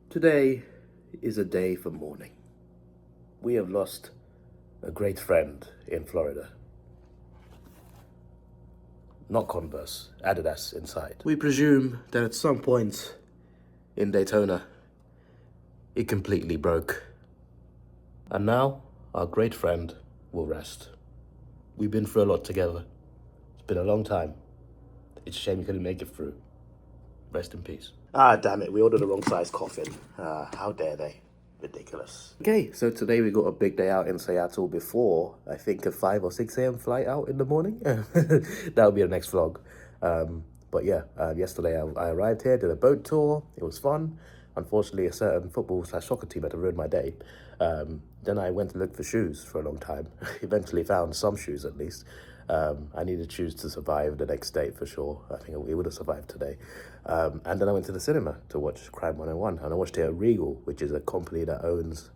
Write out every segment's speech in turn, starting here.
Today is a day for mourning. We have lost a great friend in Florida. Not Converse, Adidas inside. We presume that at some point in Daytona, it completely broke. And now, our great friend will rest. We've been through a lot together. It's been a long time. It's a shame you couldn't make it through. Rest in peace. Ah, damn it, we ordered the wrong size coffin. How dare they? Ridiculous. Okay, so today we got a big day out in Seattle before, I think, a 5 or 6 a.m. flight out in the morning. That'll be the next vlog. But yeah, yesterday I arrived here, did a boat tour. It was fun. Unfortunately, a certain football/soccer team had to ruin my day. Then I went to look for shoes for a long time. Eventually found some shoes at least. I needed shoes to survive the next day for sure. I think we would have survived today. And then I went to the cinema to watch Crime 101. And I watched it at Regal, which is a company that owns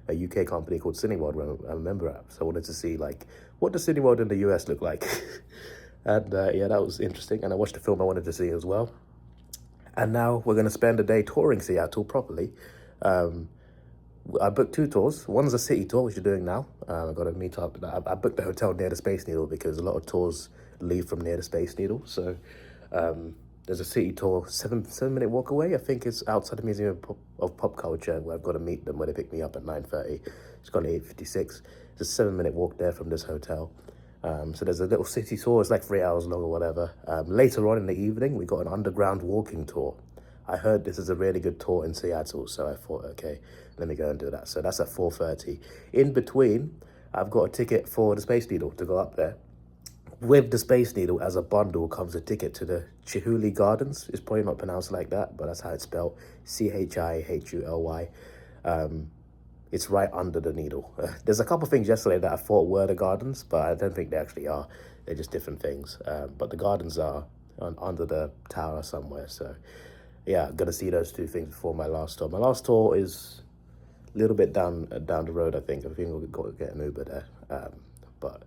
a UK company called Cineworld. I'm a member app. So I wanted to see, like, what does Cineworld in the US look like? And yeah, that was interesting. And I watched the film I wanted to see as well. And now we're going to spend a day touring Seattle properly. I booked 2 tours. One's a city tour, which you're doing now. I've got to meet up. I booked the hotel near the Space Needle because a lot of tours leave from near the Space Needle. So there's a city tour, 7-minute walk away. I think it's outside the Museum of Pop Culture, where I've got to meet them when they pick me up at 9:30. It's gone 8:56. It's a 7-minute walk there from this hotel. So there's a little city tour. It's like 3 hours long or whatever. Later on in the evening, we got an underground walking tour. I heard this is a really good tour in Seattle, so I thought, okay, let me go and do that. So that's at 4:30. In between, I've got a ticket for the Space Needle to go up there. With the Space Needle as a bundle comes a ticket to the Chihuly Gardens. It's probably not pronounced like that, but that's how it's spelled, Chihuly. It's right under the needle. There's a couple things yesterday that I thought were the gardens, but I don't think they actually are. They're just different things. But the gardens are under the tower somewhere, so yeah, I'm gonna see those 2 things before my last tour. My last tour is a little bit down the road, I think. I think we'll go get an Uber there. But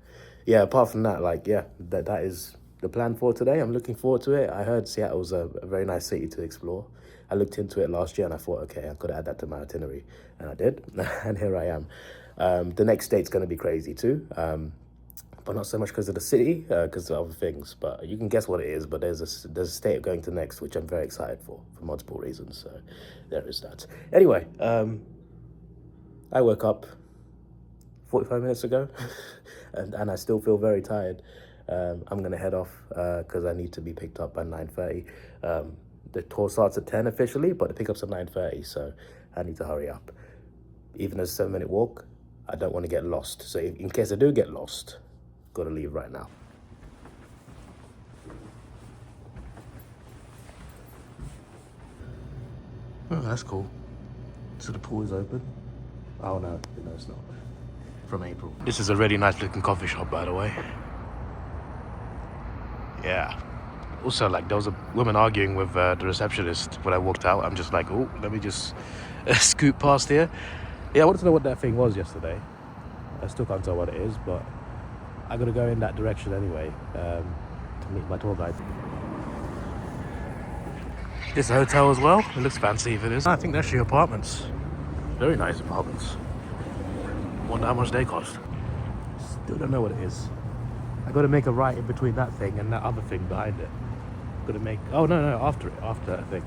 yeah, apart from that, like, yeah, that is the plan for today. I'm looking forward to it. I heard Seattle's a very nice city to explore. I looked into it last year and I thought, okay, I could add that to my itinerary. And I did, and here I am. The next state's gonna be crazy too. But not so much because of the city, because of other things. But you can guess what it is. But there's a state going to next, which I'm very excited for multiple reasons. So there is that. Anyway, I woke up 45 minutes ago, and I still feel very tired. I'm gonna head off because I need to be picked up by 9:30. The tour starts at 10 officially, but the pickup's at 9:30, so I need to hurry up. Even as a 7-minute walk, I don't want to get lost. So in case I do get lost, got to leave right now. Oh, that's cool. So the pool is open. Oh no, it's not. From April. This is a really nice looking coffee shop, by the way. Yeah. Also, like, there was a woman arguing with the receptionist when I walked out. I'm just like, oh, let me just scoot past here. Yeah, I wanted to know what that thing was yesterday. I still can't tell what it is, but I gotta go in that direction anyway to meet my tour guide. This hotel as well. It looks fancy if it is. I think they're actually apartments. Very nice apartments. Wonder how much they cost. Still don't know what it is. I gotta make a right in between that thing and that other thing behind it. Gotta make, oh no, after it, I think.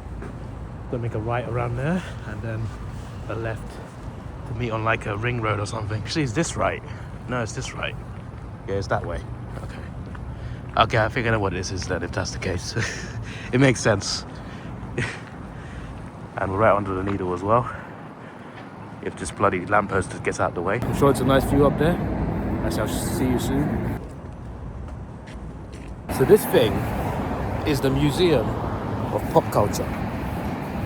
Gotta make a right around there and then a left to meet on like a ring road or something. Actually, is this right? No, it's this right. Yeah, it's that way. Okay, I think I know what this is then, if that's the case. It makes sense. And we're right under the needle as well. If this bloody lamppost gets out of the way. I'm sure it's a nice view up there. I shall see you soon. So this thing is the Museum of Pop Culture.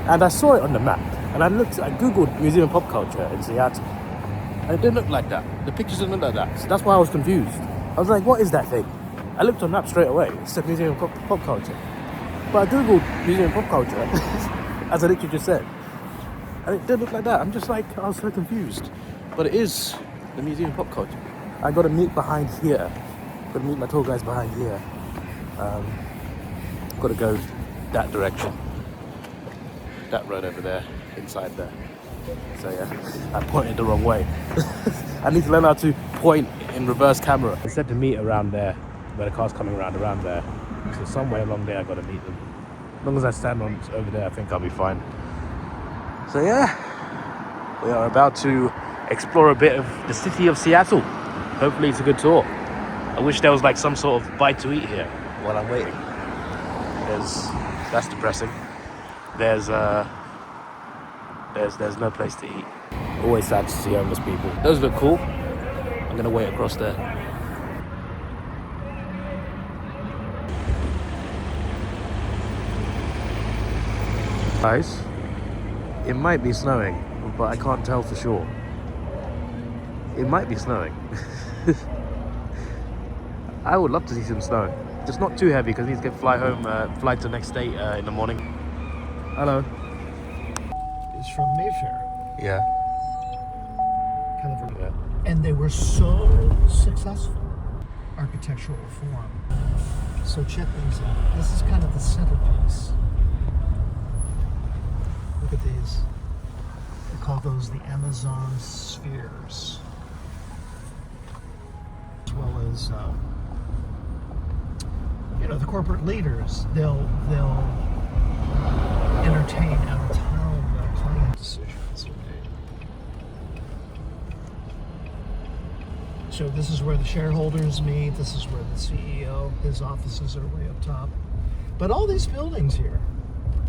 And I saw it on the map. And I googled Museum of Pop Culture in Seattle. And it didn't look like that. The pictures didn't look like that. So that's why I was confused. I was like, what is that thing? I looked on the map straight away. It said Museum of Pop Culture. But I googled Museum of Pop Culture, as I literally just said. And it didn't look like that. I'm just like, I was so confused. But it is the Museum of Pop Culture. I got to meet behind here. Got to meet my tour guides behind here. Got to go that direction. That road over there. inside there. So yeah, I pointed the wrong way. I need to learn how to point in reverse camera. They said to meet around there, where the car's coming around there. So somewhere along there I gotta meet them. As long as I stand on over there, I think I'll be fine. So yeah, we are about to explore a bit of the city of Seattle. Hopefully it's a good tour. I wish there was like some sort of bite to eat here while I'm waiting. That's depressing. There's no place to eat. Always sad to see homeless people. Those look cool. I'm gonna wait across there. Guys, it might be snowing, but I can't tell for sure. It might be snowing. I would love to see some snow. Just not too heavy because I need to fly to the next day in the morning. Hello. Is from Mayfair. Yeah. Kind of and they were so successful. Architectural form. So check these out. This is kind of the centerpiece. Look at these. They call those the Amazon spheres. As well as the corporate leaders, they'll entertain out of town client decisions are made. So this is where the shareholders meet. This is where the CEO, his offices are way up top. But all these buildings here,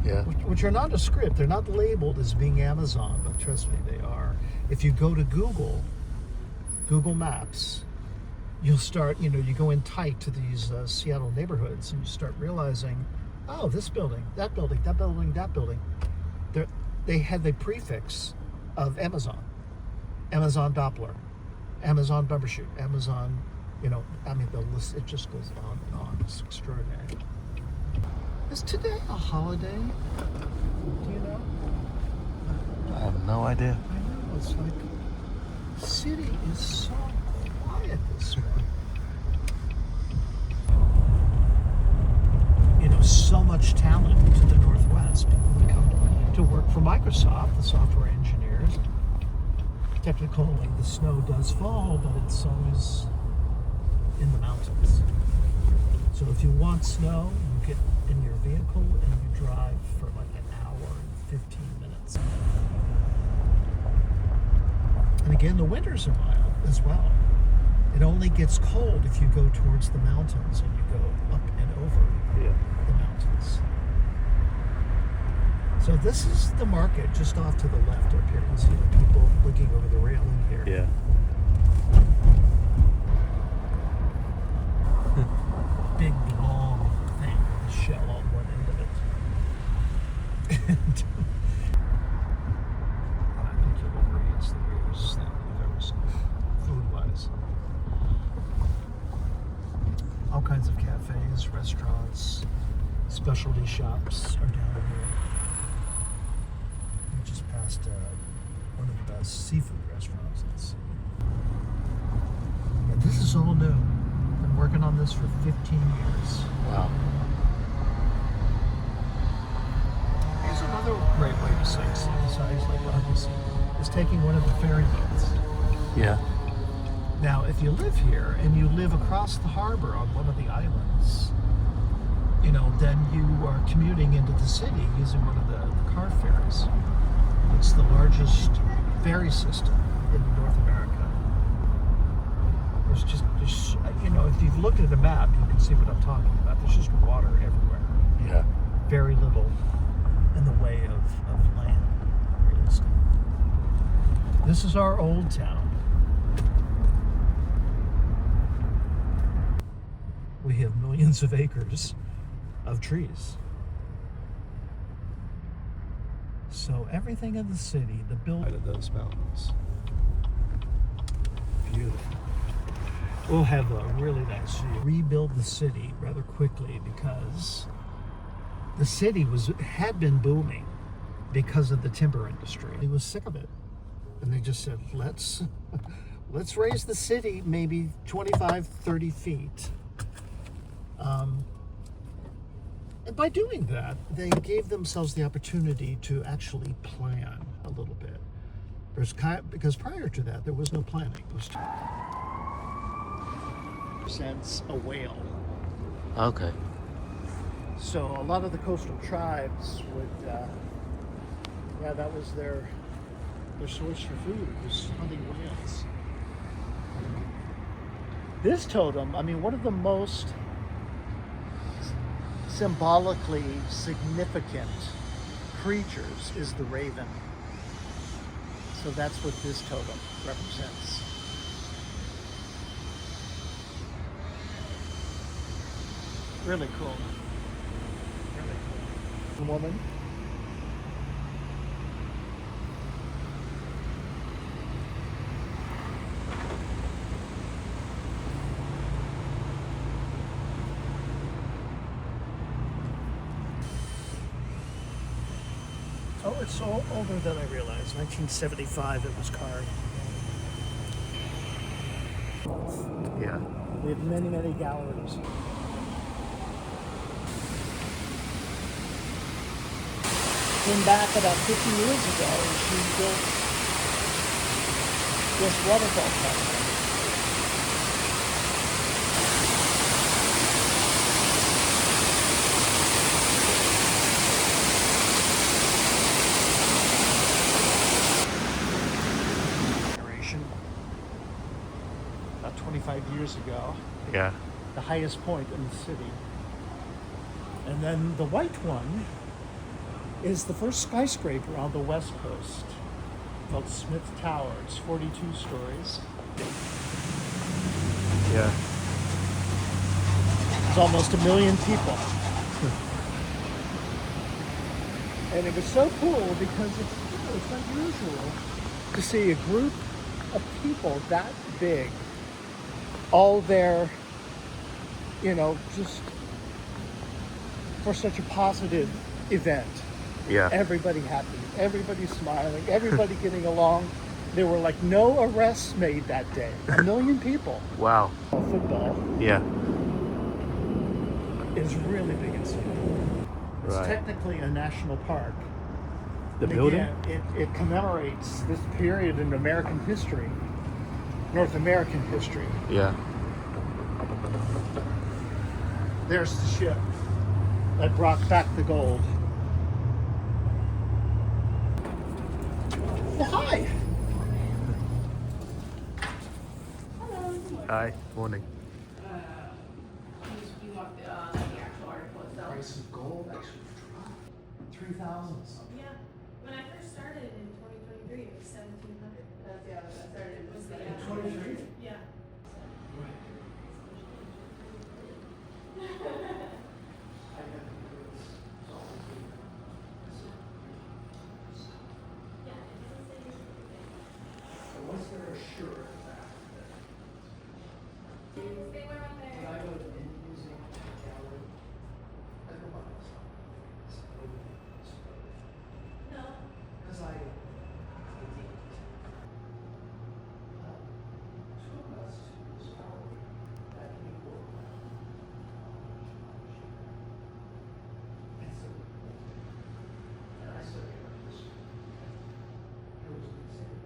Yeah. which are nondescript, they're not labeled as being Amazon, but trust me, they are. If you go to Google Maps, you'll start, you go in tight to these Seattle neighborhoods and you start realizing, oh, this building, that building, that building, that building. They had the prefix of Amazon. Amazon Doppler, Amazon Bumbershoot, Amazon, the list, it just goes on and on. It's extraordinary. Is today a holiday? Do you know? I have no idea. I know, it's like, the city is so quiet this morning. So much talent to the Northwest. People that come to work for Microsoft, the software engineers. Technically, the snow does fall, but it's always in the mountains. So if you want snow, you get in your vehicle and you drive for like an hour and 15 minutes. And again, the winters are mild as well. It only gets cold if you go towards the mountains and you go up and over the mountains. So this is the market just off to the left up here. You can see the people looking over the railing here. Yeah. Big long thing with a shell on one end of it. And I think you'll agree it's the weirdest thing you've ever seen, food-wise. All kinds of cafes, restaurants, specialty shops are down here. We just passed one of the best seafood restaurants in the city. And this is all new. Been working on this for 15 years. Wow. Here's another great way to sightsee, besides like obviously, is taking one of the ferry boats. Yeah. Now, if you live here and you live across the harbor on one of the islands, then you are commuting into the city using one of the car ferries. It's the largest ferry system in North America. There's if you've looked at a map, you can see what I'm talking about. There's just water everywhere. Yeah. Very little in the way of land, realistically. This is our old town. We have millions of acres of trees. So everything in the city, the building of those mountains. Beautiful. We'll have a really nice view. Rebuild the city rather quickly because the city had been booming because of the timber industry. He was sick of it. And they just said, let's raise the city maybe 25, 30 feet. And by doing that, they gave themselves the opportunity to actually plan a little bit. Because prior to that, there was no planning. It was represents a whale. Okay. So a lot of the coastal tribes would, that was their source for food, was hunting whales. This totem, I mean, one of the most symbolically significant creatures is the raven. So that's what this totem represents. Really cool. Really cool. Woman. Oh, it's so older than I realized. 1975 it was carved. Yeah. We have many, many galleries. Came back about 50 years ago and she built this waterfall park. About 25 years ago. Yeah. The highest point in the city. And then the white one is the first skyscraper on the West Coast, called Smith Tower. It's 42 stories. Yeah. There's almost 1 million people. And it was so cool because it's unusual to see a group of people that big, all there, just for such a positive event. Yeah. Everybody happy, everybody smiling, everybody getting along. There were like no arrests made that day. 1 million people. Wow. Football Yeah. is really big in Seattle. It's Right. technically a national park. The And building? again, it commemorates this period in American history, North American history. Yeah. There's the ship that brought back the gold. Oh, hi. Hi. Morning. You want the actual article itself? Price of gold actually dropped 3,000 something. Yeah. When I first started in 2023, it was 1,700. That's yeah. When I started, it was the 23? Yeah. Was there a sure that? They went right there. When I go to the museum gallery, I go by myself. No. Because I did. Two of us to this gallery that can equal. And I said, this. It was insane.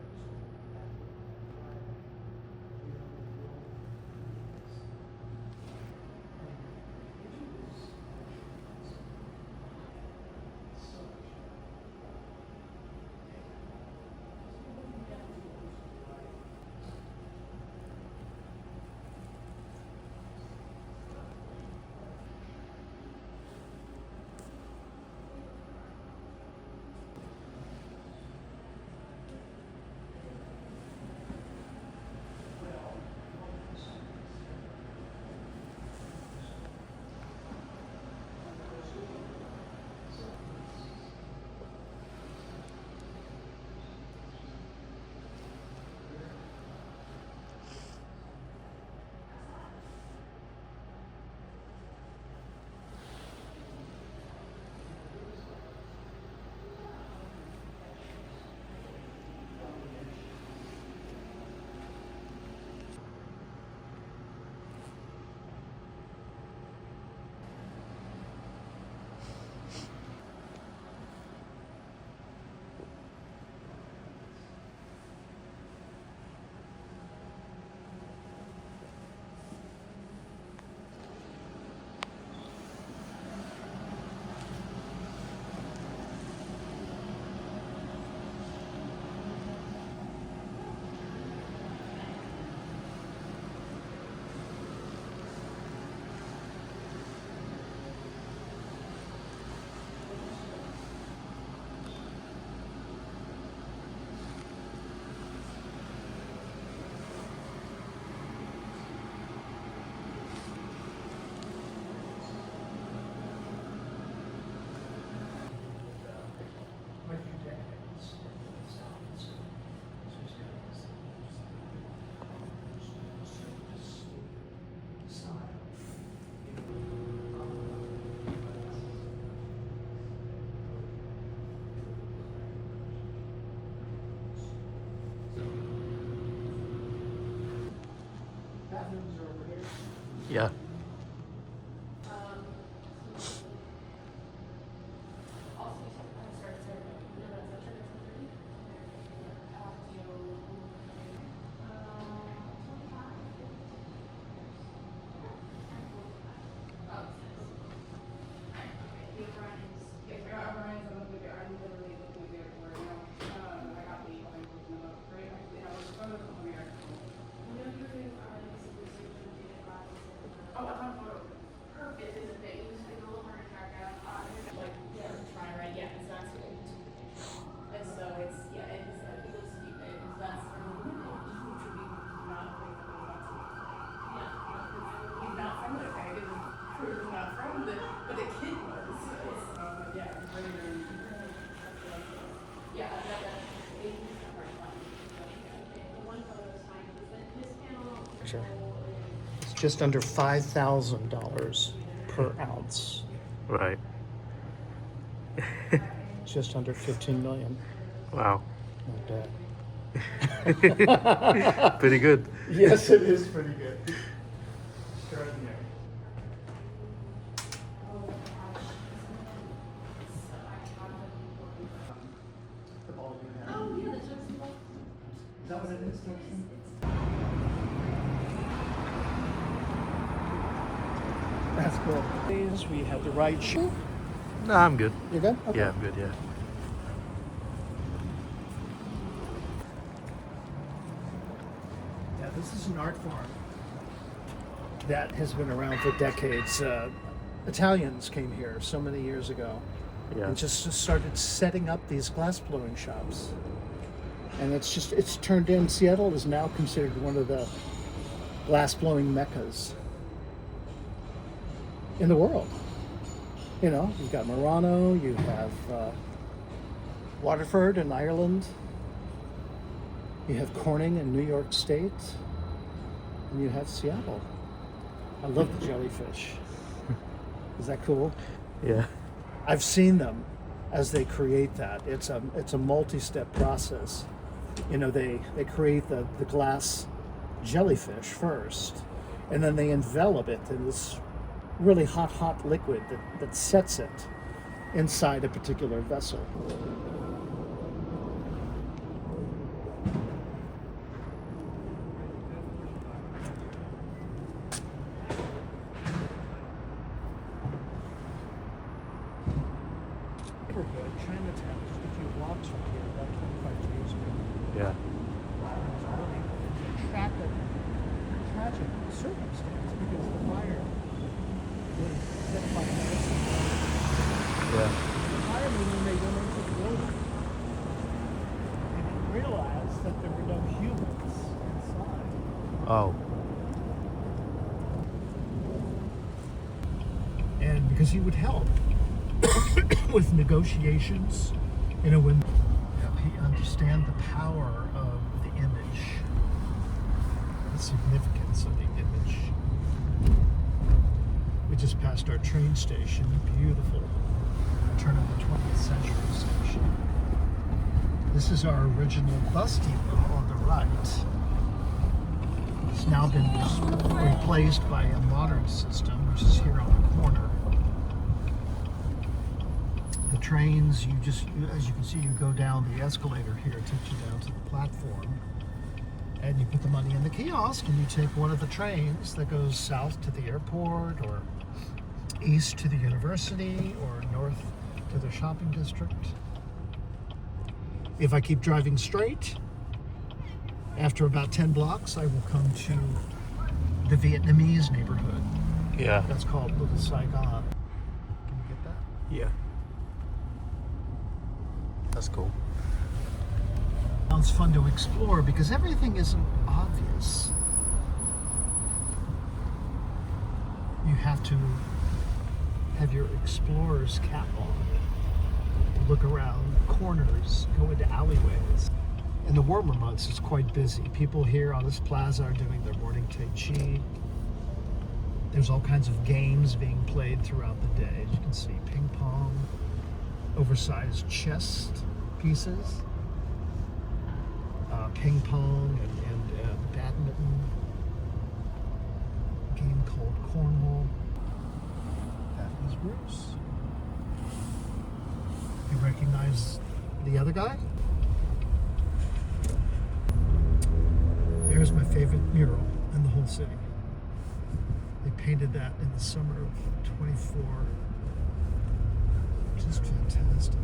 Yeah. It's just under $5,000 per ounce. Right. Just under 15 million. Wow. Not bad. Pretty good. Yes, it is pretty good. Extraordinary. The ball you have. Oh, yeah, the Tootsie Ball. Is that what it is, Tootsie? That's cool. We have the right shoe. No, I'm good. You good? Okay. Yeah, I'm good, yeah. Yeah, this is an art form that has been around for decades. Italians came here so many years ago Yeah. and just started setting up these glass blowing shops. And it's turned in. Seattle is now considered one of the glass blowing meccas in the world. You know, you've got Murano, you have Waterford in Ireland, you have Corning in New York State, and you have Seattle. I love the jellyfish. Is that cool? Yeah. I've seen them as they create that. It's a multi-step process. You know, they create the glass jellyfish first, and then they envelop it in this really hot liquid that sets it inside a particular vessel. Neighborhood, Chinatown, just a few blocks from here, about 25 years ago. Yeah. It's really tragic circumstance because the fire was set by medicine. Yeah. The firemen, when they went into the building, they didn't realize that there were no humans inside. Oh. And because he would help with negotiations, you know, when he understand the power of the image, the significance of the image. We just passed our train station, beautiful turn of the 20th century station. This is our original bus depot on the right. It's now been replaced by a modern system, which is here on the corner. The trains, as you can see, you go down the escalator here, it takes you down to the platform, and you put the money in the kiosk, and you take one of the trains that goes south to the airport, or east to the university, or north to the shopping district. If I keep driving straight, after about 10 blocks, I will come to the Vietnamese neighborhood. Yeah. That's called Little Saigon. Can you get that? Yeah. That's cool. It's fun to explore because everything isn't obvious. You have to have your explorer's cap on to look around corners, go into alleyways. In the warmer months, it's quite busy. People here on this plaza are doing their morning Tai Chi. There's all kinds of games being played throughout the day. As you can see, ping pong, oversized chess pieces, ping pong and badminton. game called Cornhole. That is Bruce. You recognize the other guy? There's my favorite mural in the whole city. They painted that in the summer of 24. Just fantastic.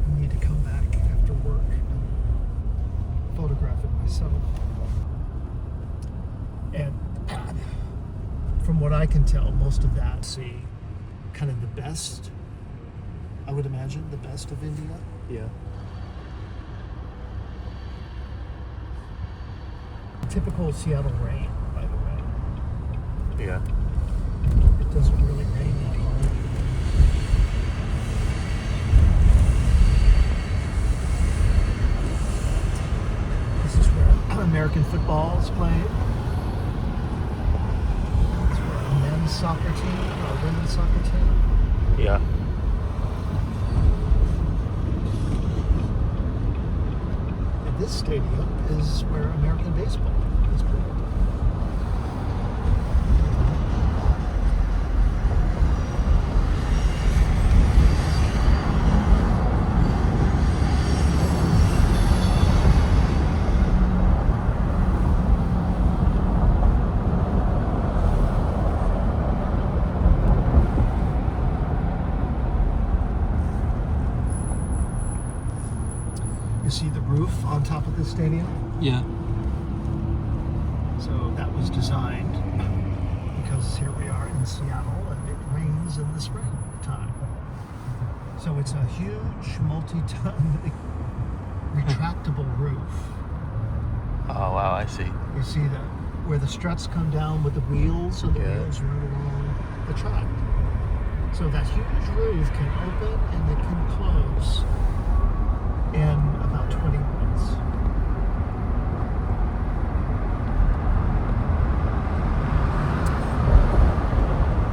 I need to come back after work and photograph it myself. And from what I can tell, most of that, see, kind of the best, I would imagine, the best of India. Yeah. Typical Seattle rain, by the way. Yeah. It doesn't really rain that hard. This is where American football is played. It's where a men's soccer team or a women's soccer team. Yeah. And this stadium is where American baseball is played. You see the roof on top of the stadium? Yeah. So that was designed because here we are in Seattle and it rains in the spring time. So it's a huge multi-ton retractable roof. Oh wow, I see. You see that where the struts come down with the wheels and the wheels run along the track. So that huge roof can open and it can close in about 20 minutes.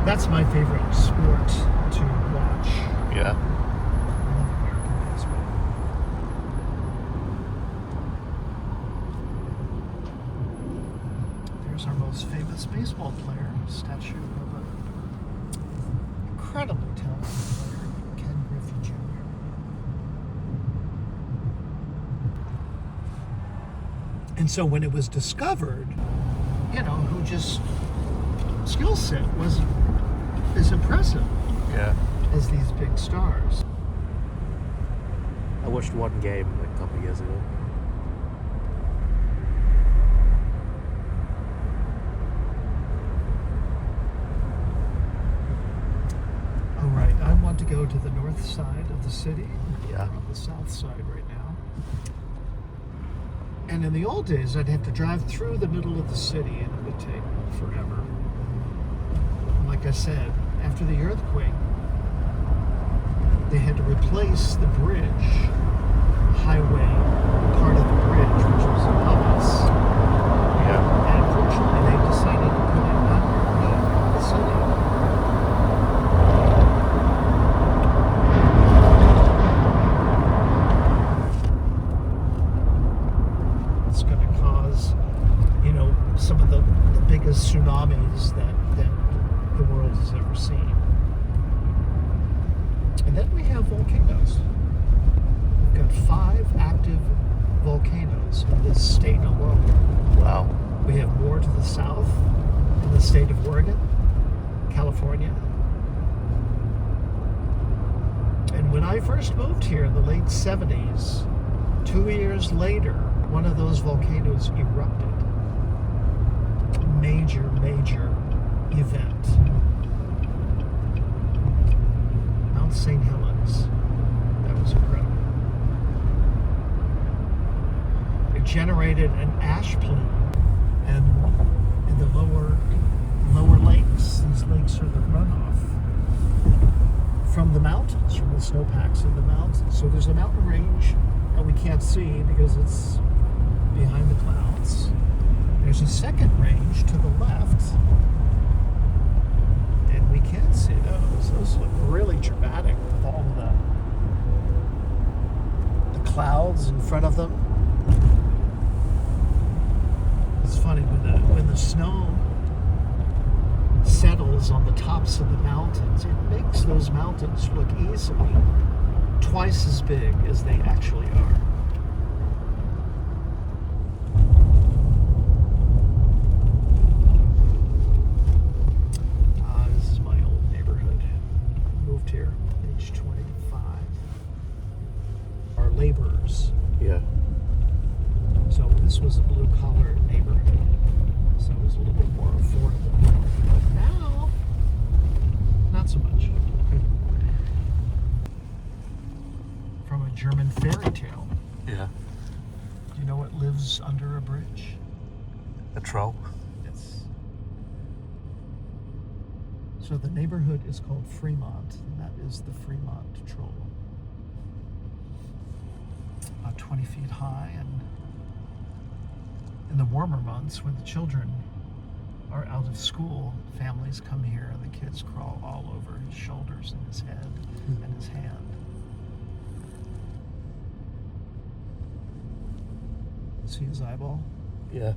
That's my favorite sport to watch. Yeah. I love American baseball. There's our most famous baseball player, statue of an incredibly talented player, Ken Griffey Jr. And so when it was discovered, you know, who just skill set was as impressive Yeah. as these big stars. I watched one game like a couple of years ago. All right, I want to go to the north side of the city. Yeah. We're on the south side right now. And in the old days, I'd have to drive through the middle of the city and it would take forever. And like I said, after the earthquake, they had to replace the bridge, highway, part of the bridge, which was above us. Yeah. And unfortunately, they decided to put it underneath the city. It's going to cause, you know, some of the biggest tsunamis that the world has ever seen. And then we have volcanoes. We've got 5 active volcanoes in this state alone. Wow. We have more to the south in the state of Oregon, California. And when I first moved here in the late 70s, 2 years later, one of those volcanoes erupted. Major, major event. Mount St. Helens. That was incredible. It generated an ash plume, and in the lower lakes, these lakes are the runoff from the mountains, from the snowpacks in the mountains. So there's a mountain range that we can't see because it's behind the clouds. There's a second range to the left, and we can't see those. Those look really dramatic with all the clouds in front of them. It's funny when the snow settles on the tops of the mountains, it makes those mountains look easily twice as big as they actually are. This is my old neighborhood. Moved here age 25. Our laborers. Yeah. So this was a blue-collar neighborhood, so it was a little bit more affordable. But now, not so much. From a German fairy tale. Yeah. Do you know what lives under a bridge? A troll. Yes. So the neighborhood is called Fremont, and that is the Fremont Troll. About 20 feet high, and in the warmer months, when the children are out of school, families come here and the kids crawl all over his shoulders and his head and his hand. See his eyeball? Yeah.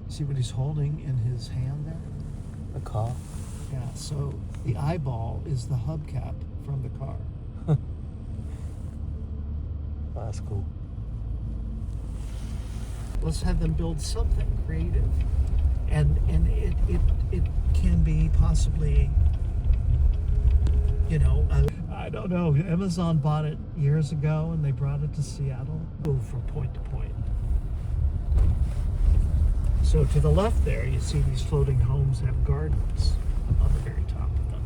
See what he's holding in his hand there? A car. Yeah, so the eyeball is the hubcap from the car. Oh, that's cool. Let's have them build something creative. And it can be possibly, you know, I don't know. Amazon bought it years ago and they brought it to Seattle. Move from point to point. So to the left there, you see these floating homes have gardens on the very top of them.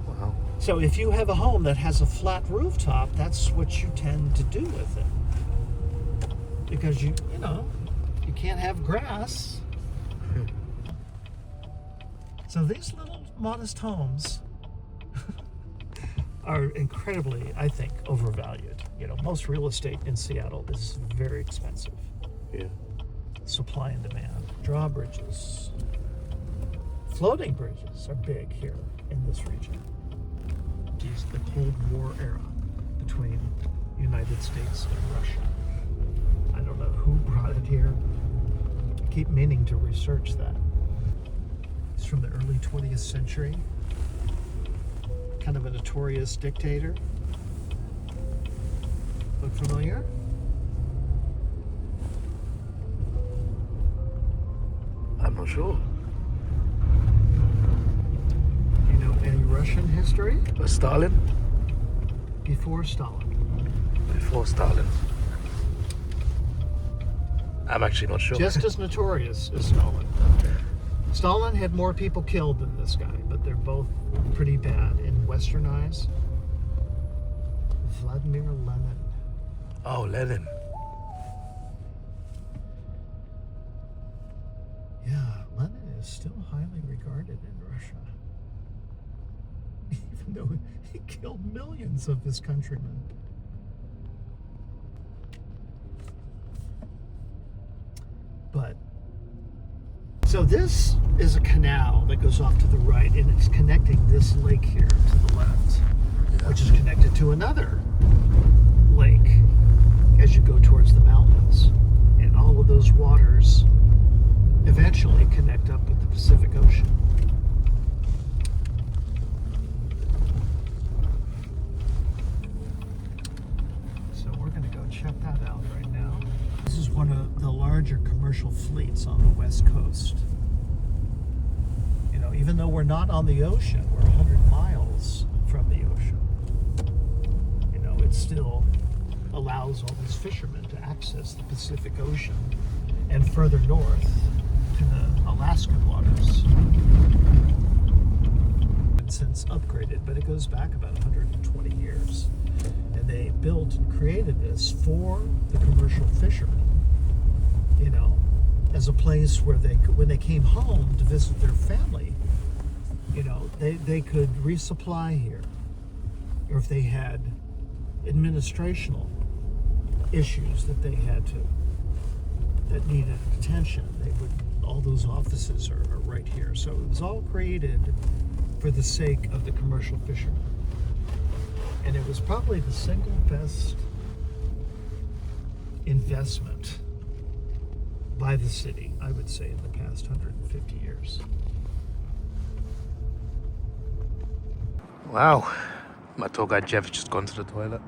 Wow. So if you have a home that has a flat rooftop, that's what you tend to do with it. Because you can't have grass. So these little modest homes are incredibly, I think, overvalued. You know, most real estate in Seattle is very expensive. Yeah. Supply and demand. Drawbridges. Floating bridges are big here in this region. It's the Cold War era between the United States and Russia. I don't know who brought it here. I keep meaning to research that. It's from the early 20th century. Kind of a notorious dictator. Look familiar? I'm not sure. Do you know any Russian history? Stalin? Before Stalin. Before Stalin. I'm actually not sure. Just as notorious as Stalin. Stalin had more people killed than this guy, but they're both pretty bad in Western eyes. Vladimir Lenin. Oh, Lenin. Yeah, Lenin is still highly regarded in Russia. Even though he killed millions of his countrymen. But, so this is a canal that goes off to the right, and it's connecting this lake here to the left, which is connected to another lake as you go towards the mountains. And all of those waters eventually connect up with the Pacific Ocean. So we're going to go check that out right now. This is one of the larger commercial fleets on the West Coast. You know, even though we're not on the ocean, we're 100 miles from the ocean. You know, it still allows all these fishermen to access the Pacific Ocean and further north to the Alaskan waters. It's since upgraded, but it goes back about 120 years. And they built and created this for the commercial fishermen, you know, as a place where they could, when they came home to visit their family, you know, they could resupply here. Or if they had administrational issues that they had to, that needed attention, they would, all those offices are right here. So it was all created for the sake of the commercial fishermen. And it was probably the single best investment by the city, I would say, in the past 150 years. Wow, my tour guide Jeff's just gone to the toilet.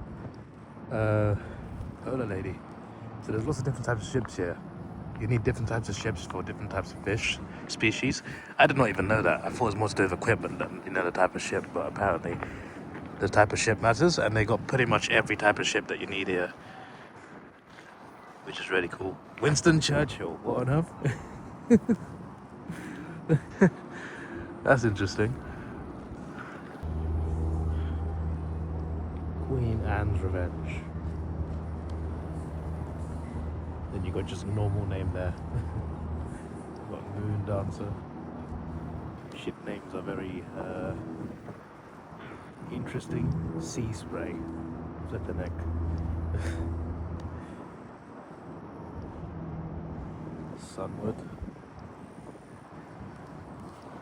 Hola lady. So there's lots of different types of ships here. You need different types of ships for different types of fish species. I did not even know that. I thought it was more to do with equipment than, you know, the type of ship, but apparently the type of ship matters, and they got pretty much every type of ship that you need here, which is really cool. Winston Churchill, what on earth? That's interesting. Queen Anne's Revenge. Then you got just a normal name there. Got Moon Dancer. Ship names are very interesting. Sea Spray. Flip the neck. Sunwood.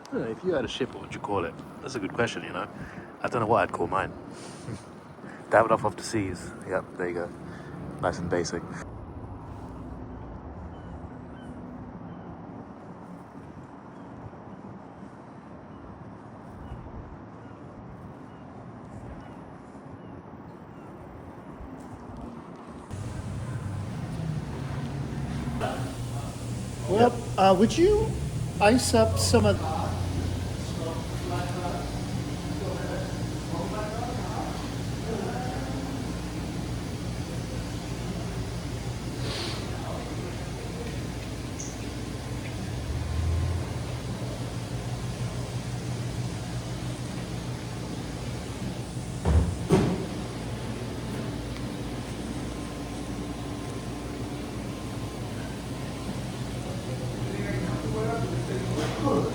I don't know, if you had a ship, what would you call it? That's a good question, you know. I don't know what I'd call mine. Davidoff of the Seas. Yep, there you go. Nice and basic. Well, would you ice up some of...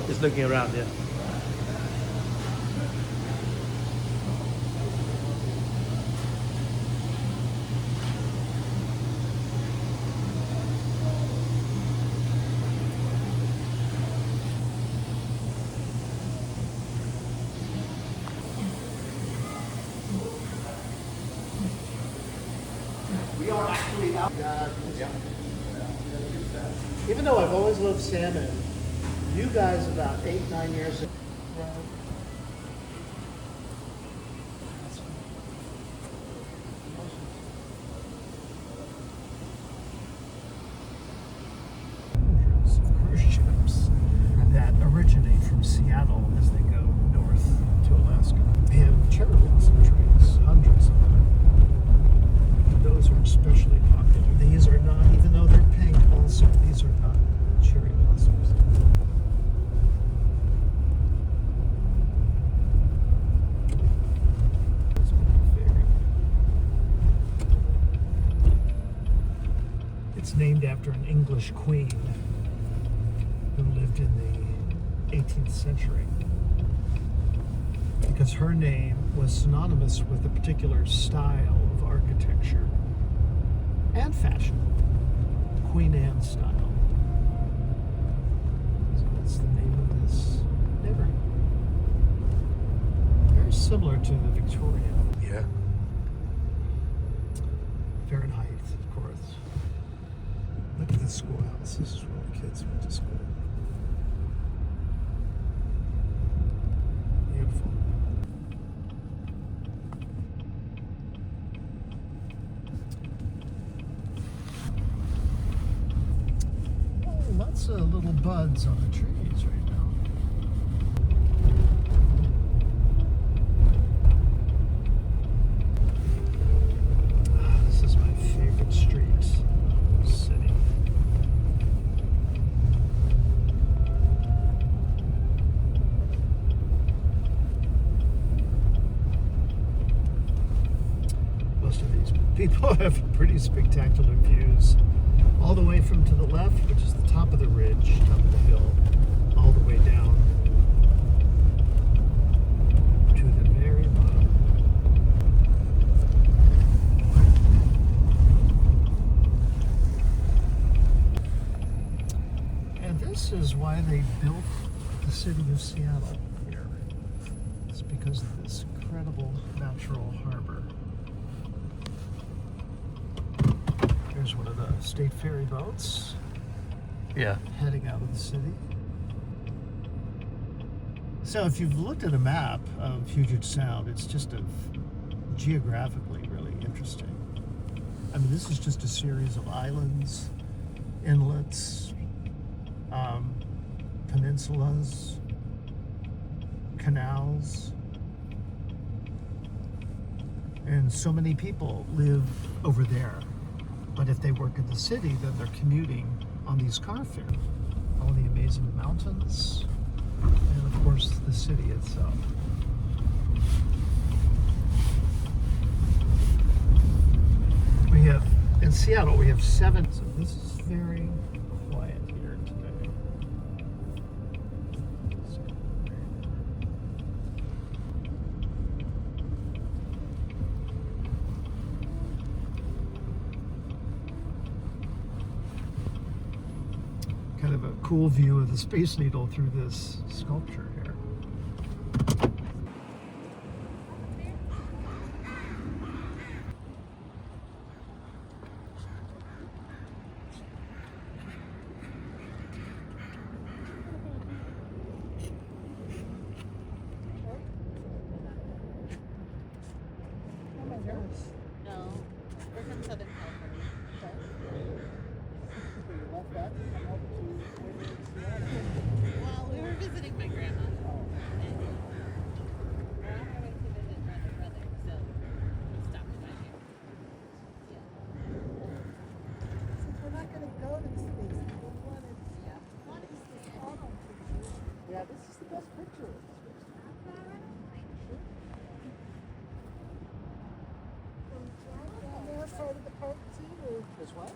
Just looking around, yeah. We are actually out. Even though I've always loved salmon, you guys about 8-9 years ago. Hundreds of cruise ships that originate from Seattle as they go north to Alaska. And cherry blossom trees, hundreds of them. Those are especially popular. These are not, even though they're pink also, these are not cherry blossoms. It's named after an English queen who lived in the 18th century because her name was synonymous with a particular style of architecture and fashion, Queen Anne style. So that's the name of this neighborhood. Very similar to the Victoria. Yeah. Fahrenheit, of course. Look at the schoolhouse. This is where the kids went to school. Beautiful. Oh, lots of little buds on the trees right now. This is my favorite street. City. Most of these people have pretty spectacular views. All the way from to the left, which is the top of the ridge, top of the hill, all the way down to the very bottom. This is why they built the city of Seattle here. It's because of this incredible natural harbor. Here's one of the state ferry boats. Yeah. Heading out of the city. So if you've looked at a map of Puget Sound, it's just geographically really interesting. I mean, this is just a series of islands, inlets, peninsulas, canals, and so many people live over there. But if they work in the city, then they're commuting on these car fares. All the amazing mountains, and of course the city itself. We have, in Seattle, we have 7, so this is very quiet here today. Kind of a cool view of the Space Needle through this sculpture here. No, we're from Southern California. Well, we were visiting my grandma. And we're on our way to visit my brother, so we stopped by here. Yeah. Since we're not going to go to the space, we wanted. Yeah. What is this photo picture? Yeah, this is the best picture. Down there, part of the park too, or This what?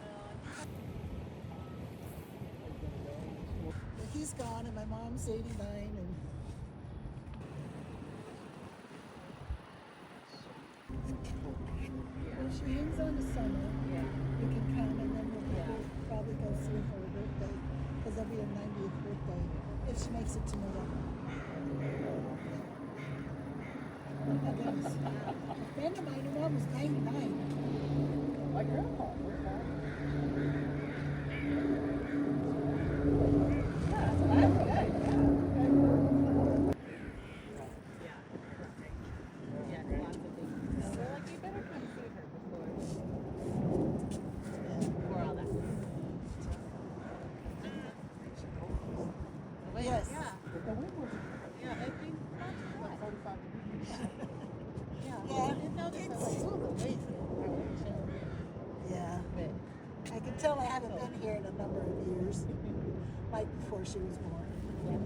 he's gone, and my mom's 89, and when she hangs on to summer, we can come, and then we'll probably go see her for her birthday, because that'll be her 90th birthday, if she makes it to November. Oh my goodness. A friend of mine, her mom was 99. My grandpa. Yeah, lots of things. So we're like, you better come see her before all that. But Yes. Yeah. Yeah, I think that's what. Yeah. Yeah. I didn't know this. I was like, oh, the waves are chill. Yeah. But I can tell I haven't been here in a number of years, like before she was born. yeah.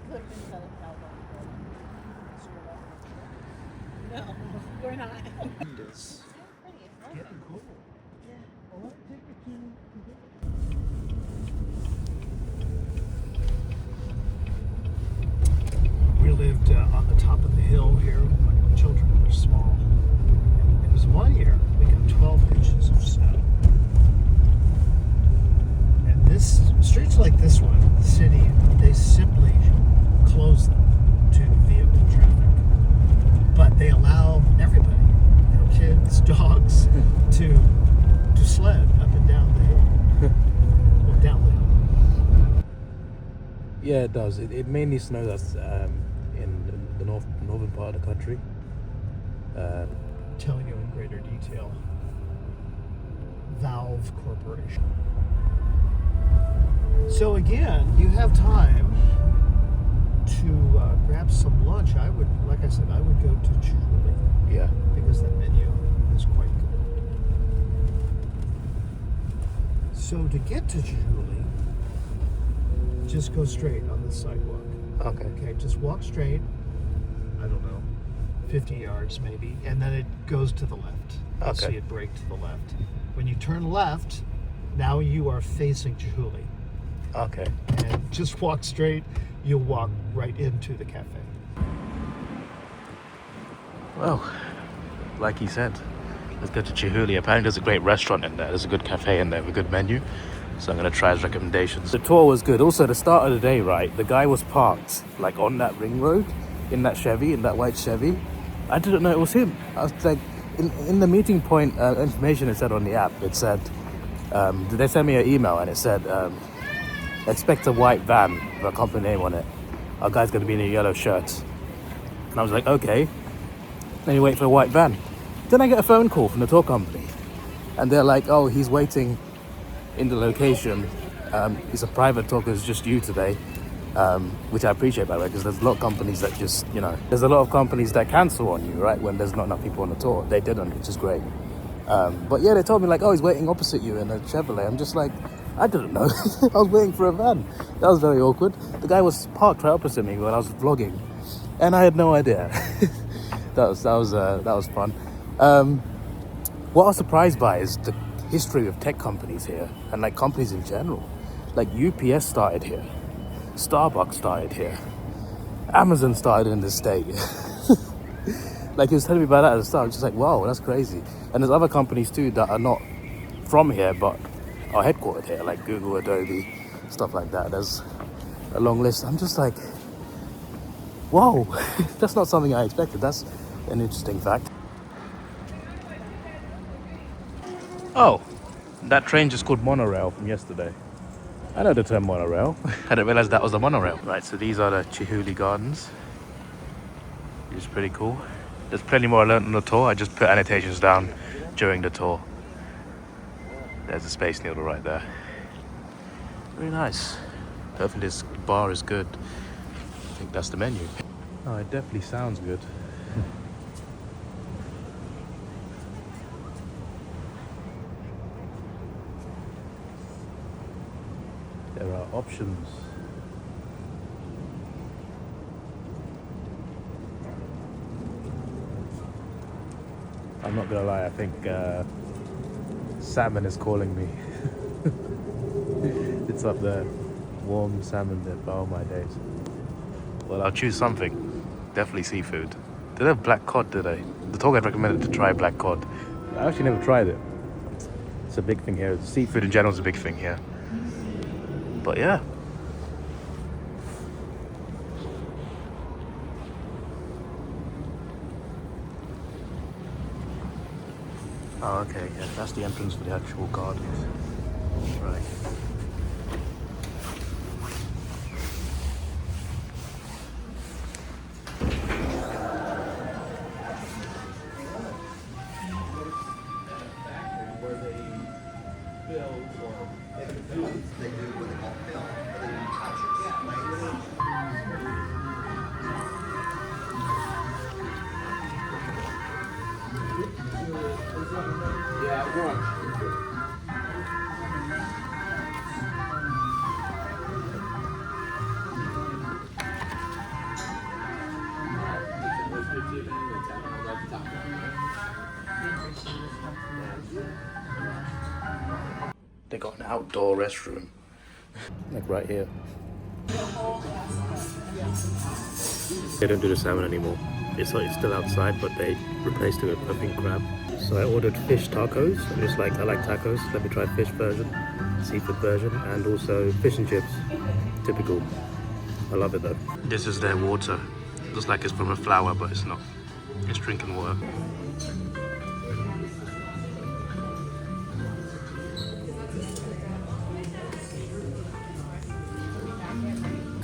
Could have been Southern California. No, we're not. It's It's pretty. It's lovely. getting cool. Yeah. Well, take it to. We lived on the top of the hill here when my children were small. And it was one year we got 12 inches of snow. And this streets like this one, the city, they simply close them to vehicle traffic. But they allow everybody, kids, dogs, to sled up and down the hill. Or down the hill. Yeah, it does. It mainly snows us in the northern part of the country. Telling you in greater detail. Valve Corporation. So again, you have time to grab some lunch. I would, like I said, I would go to Chihuly Yeah. because the menu is quite good. So to get to Chihuly, just go straight on the sidewalk. Okay. Okay, just walk straight. I don't know, 50 yards maybe, and then it goes to the left. You'll Okay. see it break to the left. When you turn left, now you are facing Chihuly. Okay. And just walk straight, you'll walk right into the cafe. Well, like he said, let's go to Chihuly. Apparently there's a great restaurant in there. There's a good cafe in there with a good menu. So I'm going to try his recommendations. The tour was good. Also, the start of the day, right? The guy was parked like on that ring road in that Chevy, in that white Chevy. I didn't know it was him. I was like, in the meeting point information it said on the app, it said they sent me an email and it said, expect a white van with a company name on it. Our guy's going to be in a yellow shirt. And I was like, okay. Then you wait for a white van. Then I get a phone call from the tour company. And they're like, oh, he's waiting in the location. It's a private tour because it's just you today. Which I appreciate, by the way, because there's a lot of companies that just, you know, there's a lot of companies that cancel on you, right, when there's not enough people on the tour. They didn't, which is great. But yeah, they told me like, oh, he's waiting opposite you in a Chevrolet. I'm just like, I didn't know. I was waiting for a van. That was very awkward. The guy was parked right opposite me when I was vlogging, and I had no idea. that was fun. What I was surprised by is the history of tech companies here, and like companies in general. Like UPS started here, Starbucks started here, Amazon started in this state. Like he was telling me about that at the start. I was just like, wow, that's crazy. And there's other companies too that are not from here but are headquartered here, like Google, Adobe, stuff like that. There's a long list. I'm just like, whoa, that's not something I expected. That's an interesting fact. Oh, that train just called monorail from yesterday. I know the term monorail. I didn't realize that was a monorail. Right, so these are the Chihuly Gardens, which is pretty cool. There's plenty more I learned on the tour. I just put annotations down during the tour. There's a Space Needle right there. Very nice. Hopefully this bar is good. I think that's the menu. Oh, it definitely sounds good. There are options. I'm not gonna lie, I think salmon is calling me. It's up there. Warm salmon dip, oh my days. Well, I'll choose something. Definitely seafood. Did they have black cod, did they? The tour guide recommended to try black cod. I actually never tried it. It's a big thing here. Seafood in general is a big thing here. But yeah. Oh, okay, yeah, that's the entrance for the actual gardens. Right. They got an outdoor restroom, like right here. They don't do the salmon anymore. It's still outside, but they replaced it with puffing crab. So I ordered fish tacos. I'm just like, I like tacos. Let me try fish version, seafood version, and also fish and chips. Typical. I love it though. This is their water. Looks like it's from a flower, but it's not. It's drinking water.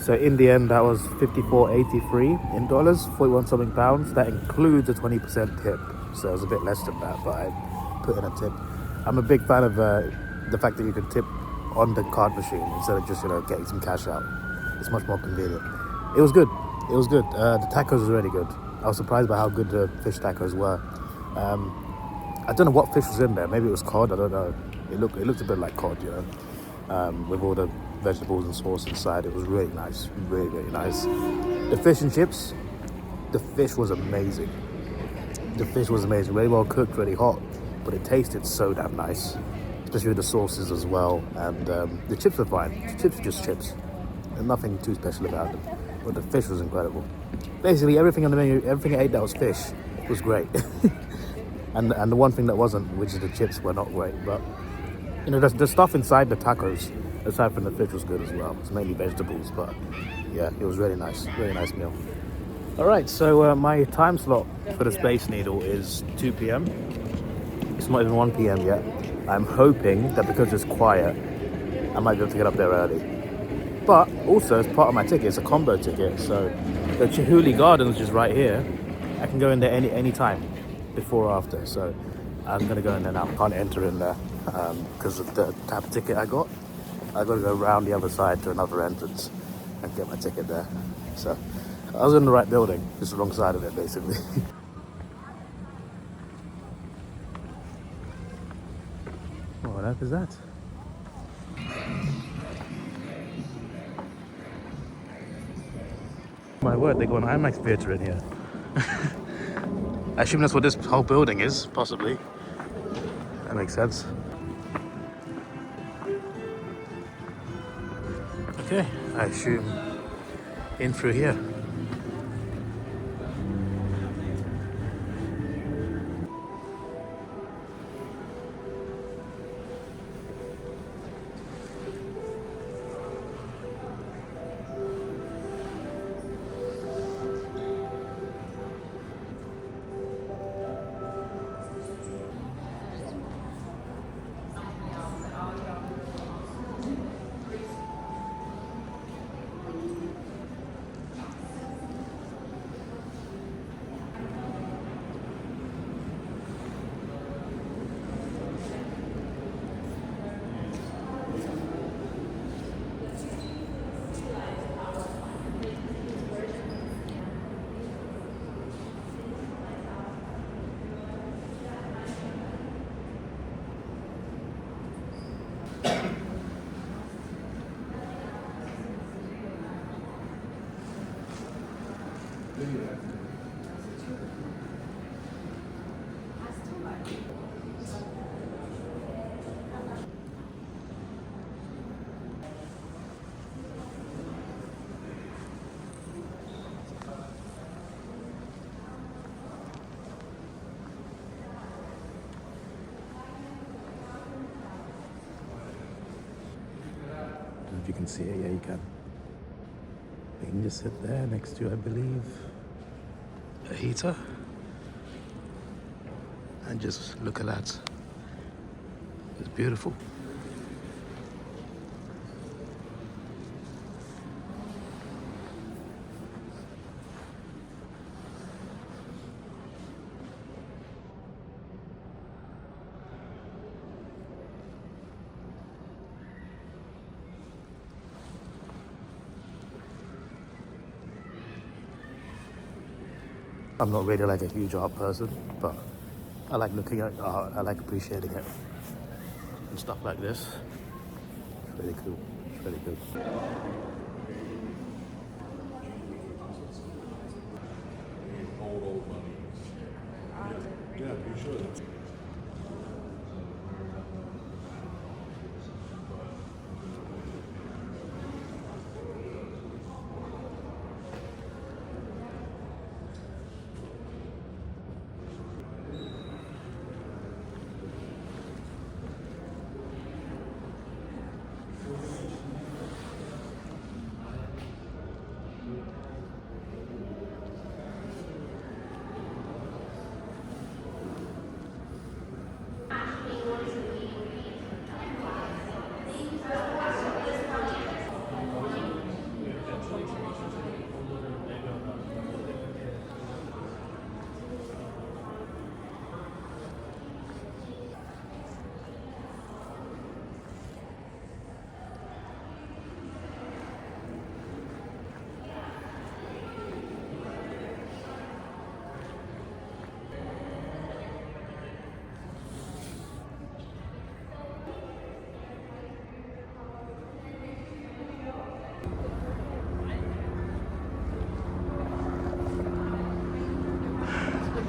So in the end, that was $54.83 in dollars, 41 something pounds. That includes a 20% tip. So it was a bit less than that, but I put in a tip. I'm a big fan of the fact that you can tip on the card machine instead of just, getting some cash out. It's much more convenient. It was good. It was good. The tacos was really good. I was surprised by how good the fish tacos were. I don't know what fish was in there. Maybe it was cod. I don't know. It looked a bit like cod, with all the vegetables and sauce inside. It was really nice. Really, really nice. The fish and chips, the fish was amazing. The fish was amazing. Really well cooked, really hot, but it tasted so damn nice. Especially with the sauces as well. And the chips were fine. The chips were just chips. There's nothing too special about them. But the fish was incredible. Basically, everything on the menu, everything I ate that was fish was great. and the one thing that wasn't, which is the chips, were not great. But, the stuff inside the tacos, aside from the fish, was good as well. It's mainly vegetables, but yeah, it was really nice. Really nice meal. All right, so my time slot for the Space Needle is 2 p.m. It's not even 1 p.m. yet. I'm hoping that because it's quiet, I might be able to get up there early. But also, as part of my ticket, it's a combo ticket. So the Chihuly Gardens is right here. I can go in there any time, before or after. So I'm gonna go in there now. I can't enter in there because of the type of ticket I got. I got to go around the other side to another entrance and get my ticket there. So I was in the right building, just the wrong side of it, basically. What on earth is that? My word, they got an IMAX theater in here. I assume that's what this whole building is, possibly. That makes sense. Okay, I assume in through here. If you can see it, yeah, you can. You can just sit there next to, I believe, a heater and just look at that. It's beautiful. I'm not really like a huge art person, but I like looking at art, I like appreciating it. And stuff like this. It's really cool. It's really good. Yeah, you should.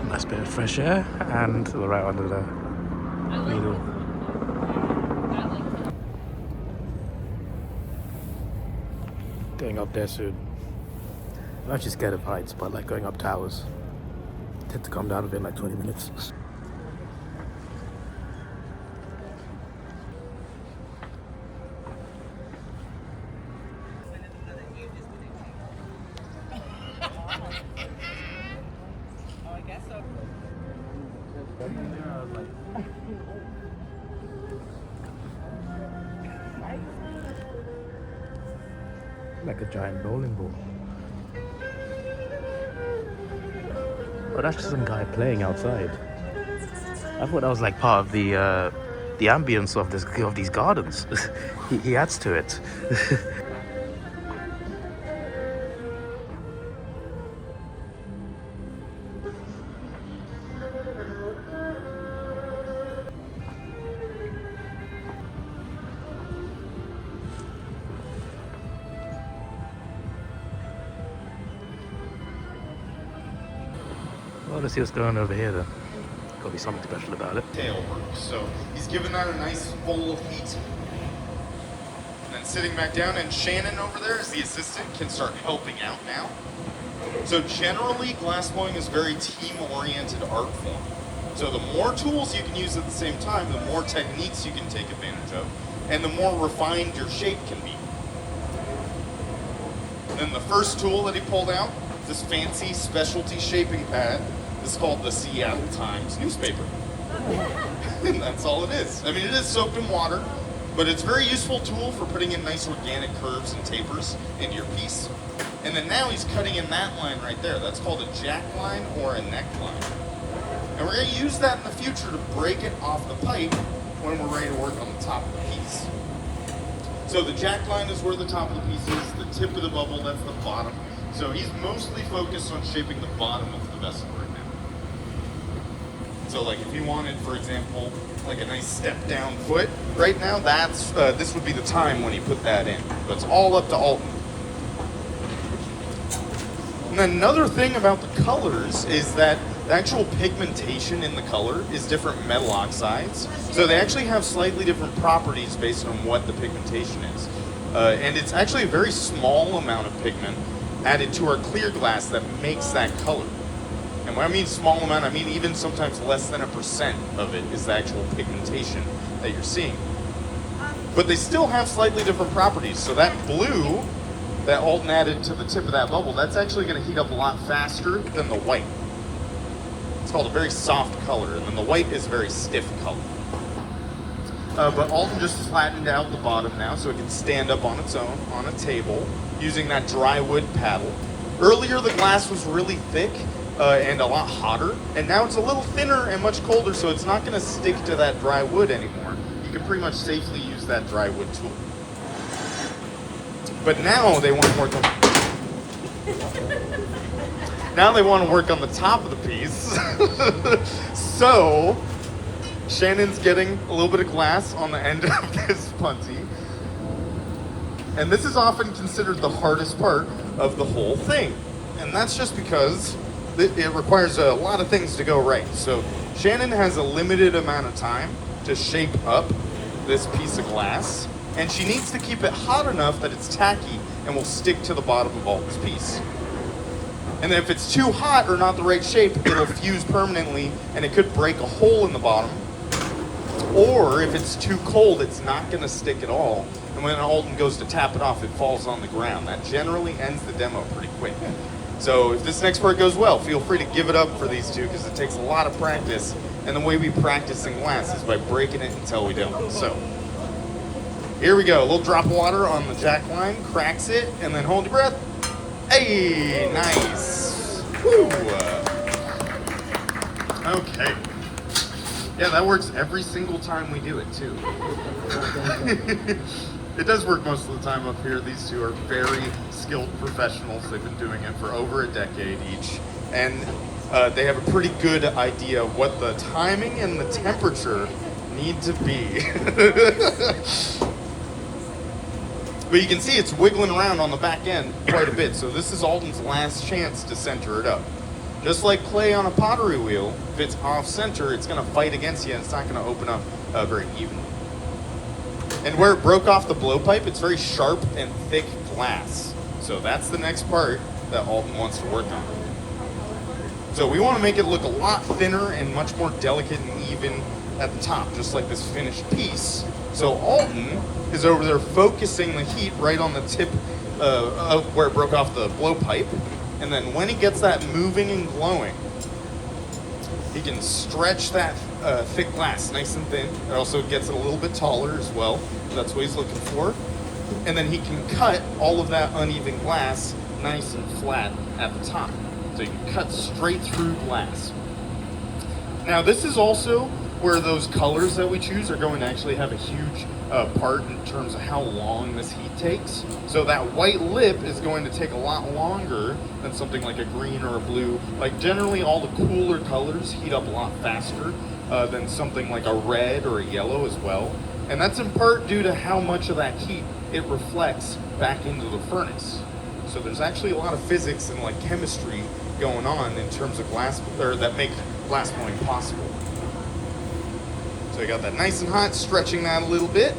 Nice bit of fresh air, and we're right under the needle. Going up there soon. I'm actually scared of heights, but like going up towers. I tend to come down a bit in like 20 minutes. Like a giant bowling ball. Oh, that's just some guy playing outside. I thought that was like part of the ambience of these gardens. he adds to it. Well, let's see what's going on over here then. Gotta be something special about it. Tail work. So he's giving that a nice bowl of heat. And then sitting back down, and Shannon over there as the assistant can start helping out now. So generally, glassblowing is very team-oriented art form. So the more tools you can use at the same time, the more techniques you can take advantage of, and the more refined your shape can be. And then the first tool that he pulled out, this fancy specialty shaping pad. This is called the Seattle Times newspaper. And that's all it is. I mean, it is soaked in water, but it's a very useful tool for putting in nice organic curves and tapers into your piece. And then now he's cutting in that line right there. That's called a jack line or a neck line. And we're going to use that in the future to break it off the pipe when we're ready to work on the top of the piece. So the jack line is where the top of the piece is, the tip of the bubble, that's the bottom. So he's mostly focused on shaping the bottom of the vessel right now. So like if you wanted, for example, like a nice step down foot, right now that's this would be the time when you put that in. But it's all up to Alton. And then another thing about the colors is that the actual pigmentation in the color is different metal oxides. So they actually have slightly different properties based on what the pigmentation is. And it's actually a very small amount of pigment added to our clear glass that makes that color. And when I mean small amount, I mean even sometimes less than 1% of it is the actual pigmentation that you're seeing. But they still have slightly different properties. So that blue that Alton added to the tip of that bubble, that's actually going to heat up a lot faster than the white. It's called a very soft color, and then the white is a very stiff color. But Alton just flattened out the bottom now so it can stand up on its own on a table using that dry wood paddle. Earlier the glass was really thick and a lot hotter, and now it's a little thinner and much colder, so it's not going to stick to that dry wood anymore. You can pretty much safely use that dry wood tool. But now they want to work on the top of the piece. So Shannon's getting a little bit of glass on the end of this punty. And this is often considered the hardest part of the whole thing. And that's just because it requires a lot of things to go right. So Shannon has a limited amount of time to shape up this piece of glass, and she needs to keep it hot enough that it's tacky and will stick to the bottom of Alton's piece. And then if it's too hot or not the right shape, it'll fuse permanently and it could break a hole in the bottom. Or if it's too cold, it's not going to stick at all. And when Alton goes to tap it off, it falls on the ground. That generally ends the demo pretty quick. So if this next part goes well, feel free to give it up for these two because it takes a lot of practice. And the way we practice in glass is by breaking it until we don't. So here we go. A little drop of water on the jack line, cracks it, and then hold your breath. Hey, nice. Woo. Okay. Yeah, that works every single time we do it, too. It does work most of the time up here. These two are very skilled professionals. They've been doing it for over a decade each. And they have a pretty good idea of what the timing and the temperature need to be. But you can see it's wiggling around on the back end quite a bit. So this is Alton's last chance to center it up. Just like clay on a pottery wheel, if it's off center, it's going to fight against you and it's not going to open up very evenly. And where it broke off the blowpipe, it's very sharp and thick glass. So that's the next part that Alton wants to work on. So we want to make it look a lot thinner and much more delicate and even at the top, just like this finished piece. So Alton is over there focusing the heat right on the tip of where it broke off the blowpipe. And then when he gets that moving and glowing, he can stretch that thick glass nice and thin. It also gets it a little bit taller as well. That's what he's looking for. and then he can cut all of that uneven glass nice and flat at the top. So you can cut straight through glass. Now this is also where those colors that we choose are going to actually have a huge part in terms of how long this heat takes. So that white lip is going to take a lot longer than something like a green or a blue. Like generally all the cooler colors heat up a lot faster than something like a red or a yellow as well. And that's in part due to how much of that heat it reflects back into the furnace. So there's actually a lot of physics and like chemistry going on in terms of glass, or that make glass blowing possible. So I got that nice and hot, stretching that a little bit.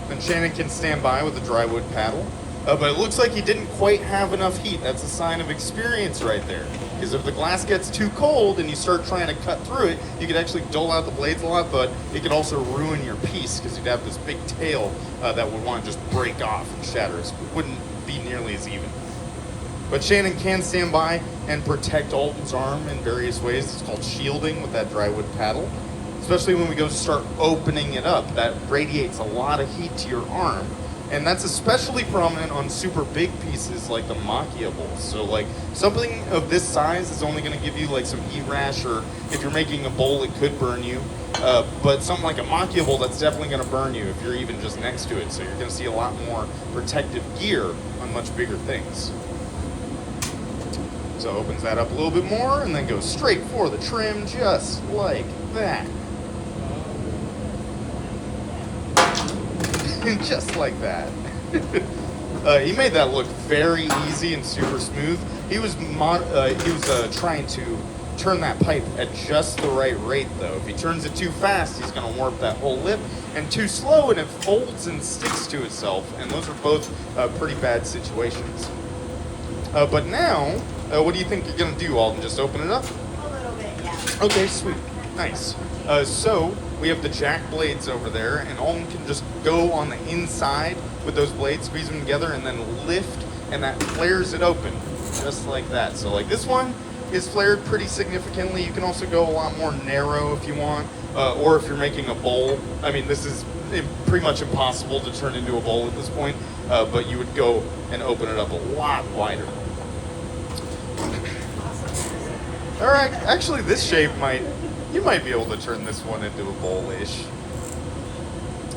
Then Shannon can stand by with the dry wood paddle. But it looks like he didn't quite have enough heat. That's a sign of experience right there. Because if the glass gets too cold and you start trying to cut through it, you could actually dull out the blades a lot, but it could also ruin your piece because you'd have this big tail that would want to just break off and shatter. So it wouldn't be nearly as even. But Shannon can stand by and protect Alton's arm in various ways. It's called shielding with that dry wood paddle. Especially when we go to start opening it up, that radiates a lot of heat to your arm. And that's especially prominent on super big pieces like the macchia bowls. So like something of this size is only going to give you like some heat rash, or if you're making a bowl, it could burn you. But something like a macchia bowl, that's definitely going to burn you if you're even just next to it. So you're going to see a lot more protective gear on much bigger things. So opens that up a little bit more and then goes straight for the trim just like that. Just like that. He made that look very easy and super smooth. He was trying to turn that pipe at just the right rate though. If he turns it too fast, he's gonna warp that whole lip, and too slow and it folds and sticks to itself, and those are both pretty bad situations. But now, what do you think you're gonna do, Alden? Just open it up? A little bit, yeah. Okay, sweet, nice. So we have the jack blades over there, and Alden can just go on the inside with those blades, squeeze them together, and then lift, and that flares it open, just like that. So like this one is flared pretty significantly. You can also go a lot more narrow if you want, or if you're making a bowl. I mean, this is pretty much impossible to turn into a bowl at this point, but you would go and open it up a lot wider. All right, actually this shape you might be able to turn this one into a bowl-ish.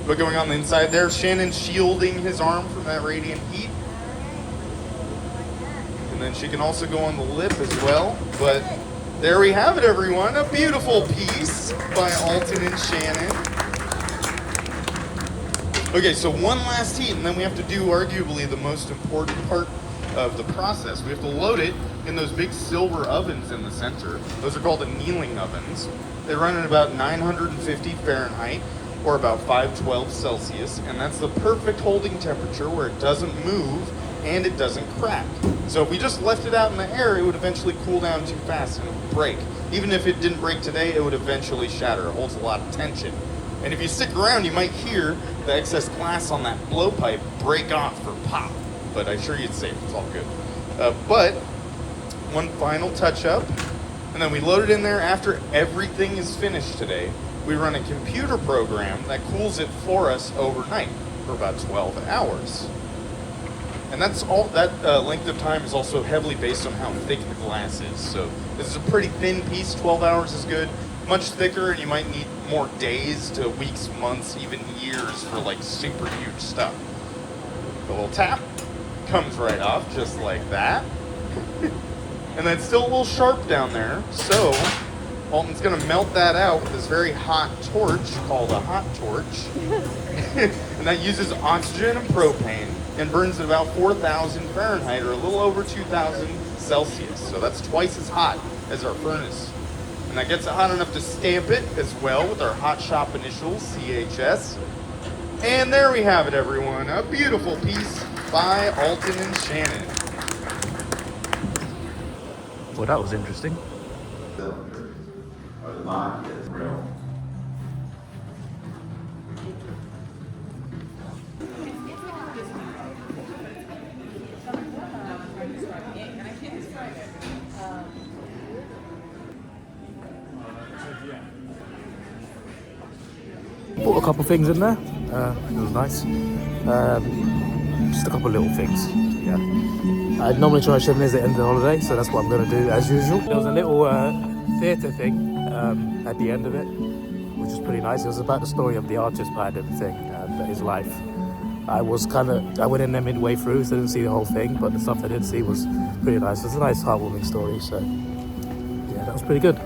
But going on the inside there, Shannon's shielding his arm from that radiant heat. And then she can also go on the lip as well. But there we have it, everyone. A beautiful piece by Alton and Shannon. Okay, so one last heat, and then we have to do arguably the most important part of the process. We have to load it in those big silver ovens in the center. Those are called annealing ovens. They run at about 950 Fahrenheit or about 512 Celsius, and that's the perfect holding temperature where it doesn't move and it doesn't crack. So if we just left it out in the air, it would eventually cool down too fast and it would break. Even if it didn't break today, it would eventually shatter. It holds a lot of tension. And if you stick around, you might hear the excess glass on that blowpipe break off or pop. But I assure you it's safe, it's all good. But one final touch up, and then we load it in there after everything is finished today. We run a computer program that cools it for us overnight for about 12 hours. And that's all. That length of time is also heavily based on how thick the glass is. So this is a pretty thin piece, 12 hours is good. Much thicker, and you might need more days to weeks, months, even years for like super huge stuff. A little tap. Comes right off just like that. And then it's still a little sharp down there, so Alton's gonna melt that out with this very hot torch called a hot torch. And that uses oxygen and propane and burns at about 4,000 Fahrenheit or a little over 2,000 Celsius. So that's twice as hot as our furnace. And that gets it hot enough to stamp it as well with our hot shop initials, CHS. And there we have it, everyone. A beautiful piece by Alton and Shannon. Well, that was interesting. a couple things in there. It was nice. Just a couple little things. Yeah. I normally try Chihuly at the end of the holiday, so that's what I'm going to do as usual. There was a little theatre thing at the end of it, which was pretty nice. It was about the story of the artist behind everything and his life. I went in there midway through, so I didn't see the whole thing, but the stuff I did see was pretty nice. It was a nice, heartwarming story, so yeah, that was pretty good.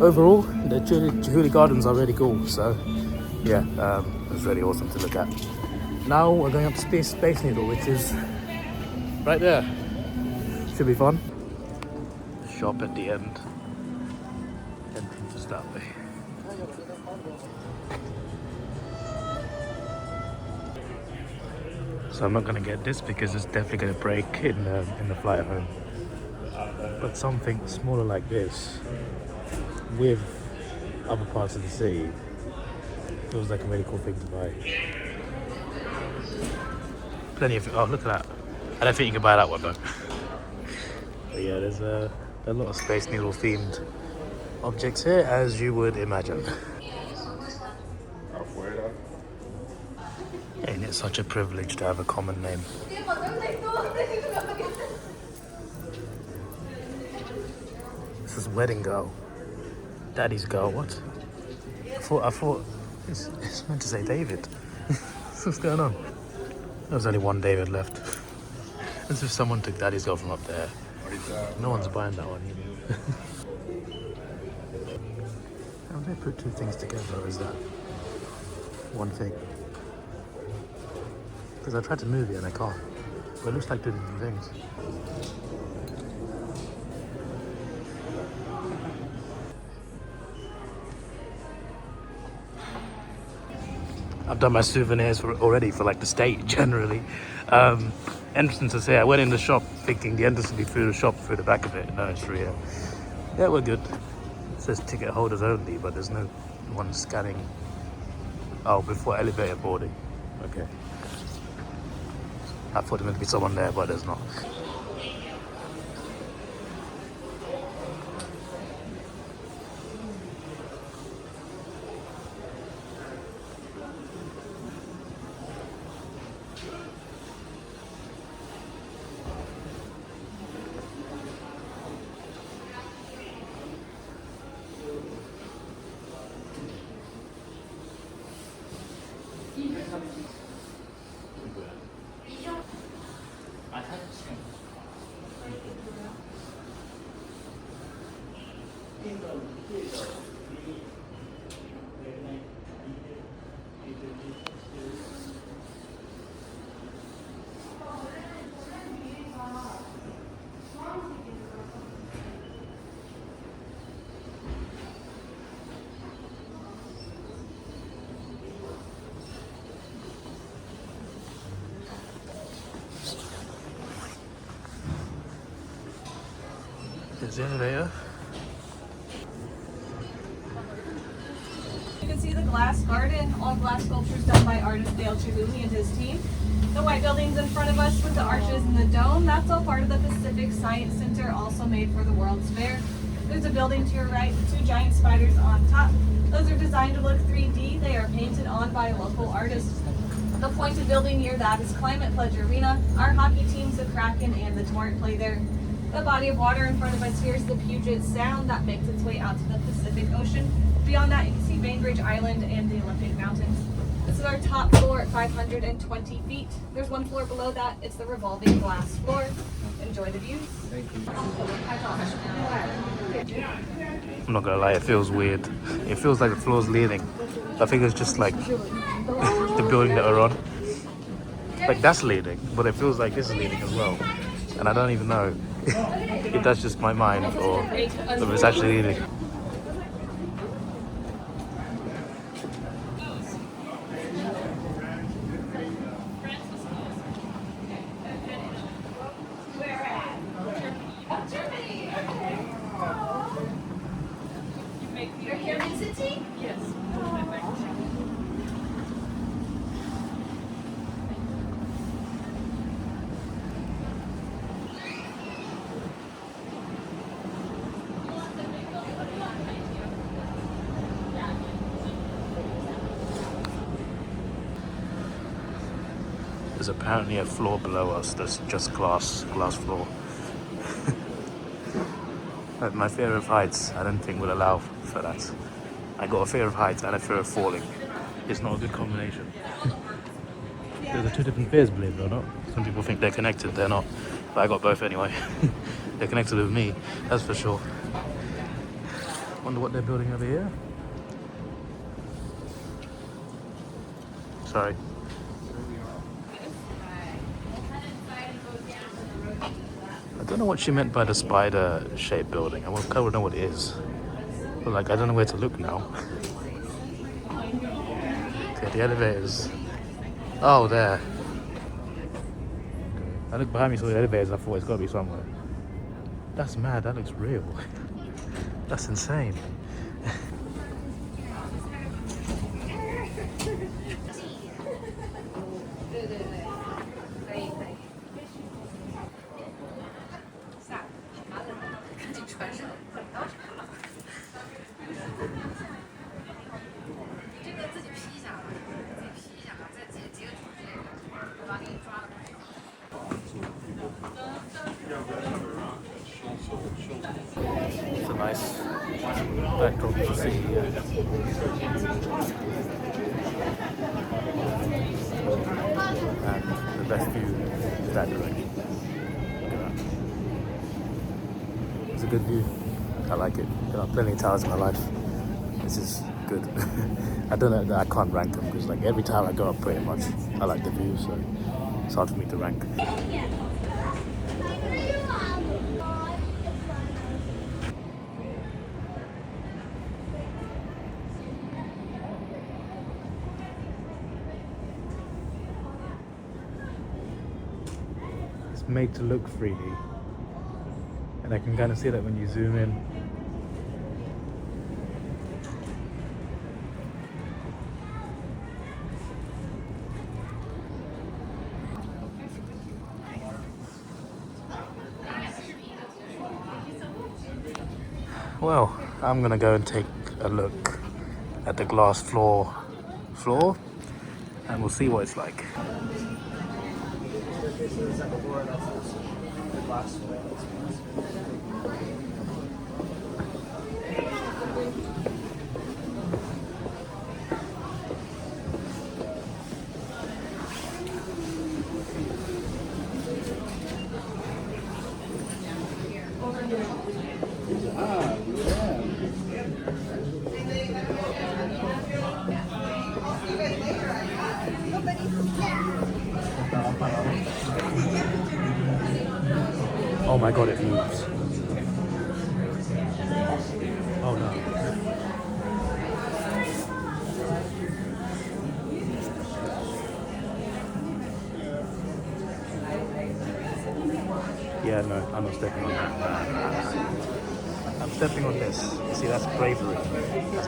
Overall, the Chihuly Gardens are really cool, so yeah, it was really awesome to look at. Now we're going up to Space Needle, which is right there. Should be fun. The shop at the end. Entrance is that way. So I'm not going to get this because it's definitely going to break in the flight home. But something smaller like this, with other parts of the city, feels like a really cool thing to buy. Plenty of, oh look at that. I don't think you can buy that one though. But yeah, there's a lot of Space Needle themed objects here, as you would imagine. Ain't it such a privilege to have a common name? This is wedding girl. Daddy's girl, what? I thought it's meant to say David. What's going on? There's only one David left. As if someone took Daddy's girl from up there. No one's buying that one either. How do they put two things together, or is that one thing? Because I tried to move it and I can't. But it looks like two different things. I've done my souvenirs already for like the state generally. Entrance is here. I went in the shop thinking the entrance would be through the shop, through the back of it. No, it's through here. Yeah, we're good. It says ticket holders only, but there's no one scanning. Oh, before elevator boarding. Okay. I thought there meant to be someone there, but there's not. There's the elevator. You can see the glass garden, all glass sculptures done by artist Chihuly and his team. The white buildings in front of us with the arches and the dome, that's all part of the Pacific Science Center, also made for the World's Fair. There's a building to your right with two giant spiders on top. Those are designed to look 3D. They are painted on by local artists. The pointed building near that is Climate Pledge Arena. Our hockey teams, the Kraken and the Torrent, play there. The body of water in front of us here is the Puget Sound that makes its way out to the Pacific Ocean. Beyond that, you can see Bainbridge Island and the Olympic Mountains. This is our top floor at 520 feet. There's one floor below that. It's the revolving glass floor. Enjoy the views. Thank you. I'm not gonna lie, it feels weird. It feels like the floor's leaning. I think it's just like the building that we're on. Like that's leaning, but it feels like this is leaning as well. And I don't even know if that's just my mind or if it's actually leaning. There's apparently a floor below us that's just glass floor. But my fear of heights, I don't think will allow for that. I got a fear of heights and a fear of falling. It's not a good combination. Those are two different fears, believe it or not. Some people think they're connected, they're not. But I got both anyway. They're connected with me, that's for sure. Wonder what they're building over here. Sorry. I don't know what she meant by the spider-shaped building. I kind of know what it is. But like, I don't know where to look now. Okay, the elevators. Oh, there. I looked behind me, saw the elevators, I thought it's got to be somewhere. That's mad, that looks real. That's insane. It's a nice backdrop to see here. And the best view is that direction. Look at that. It's a good view. I like it. There are plenty of towers in my life. This is good. I don't know, I can't rank them because like every tower I go up pretty much, I like the view, so it's hard for me to rank. Made to look 3D, and I can kind of see that when you zoom in. Well, I'm gonna go and take a look at the glass floor, and we'll see what it's like. Oh my god, it moves. Oh no. Yeah, no, I'm not stepping on that. I'm stepping on this. See, that's bravery.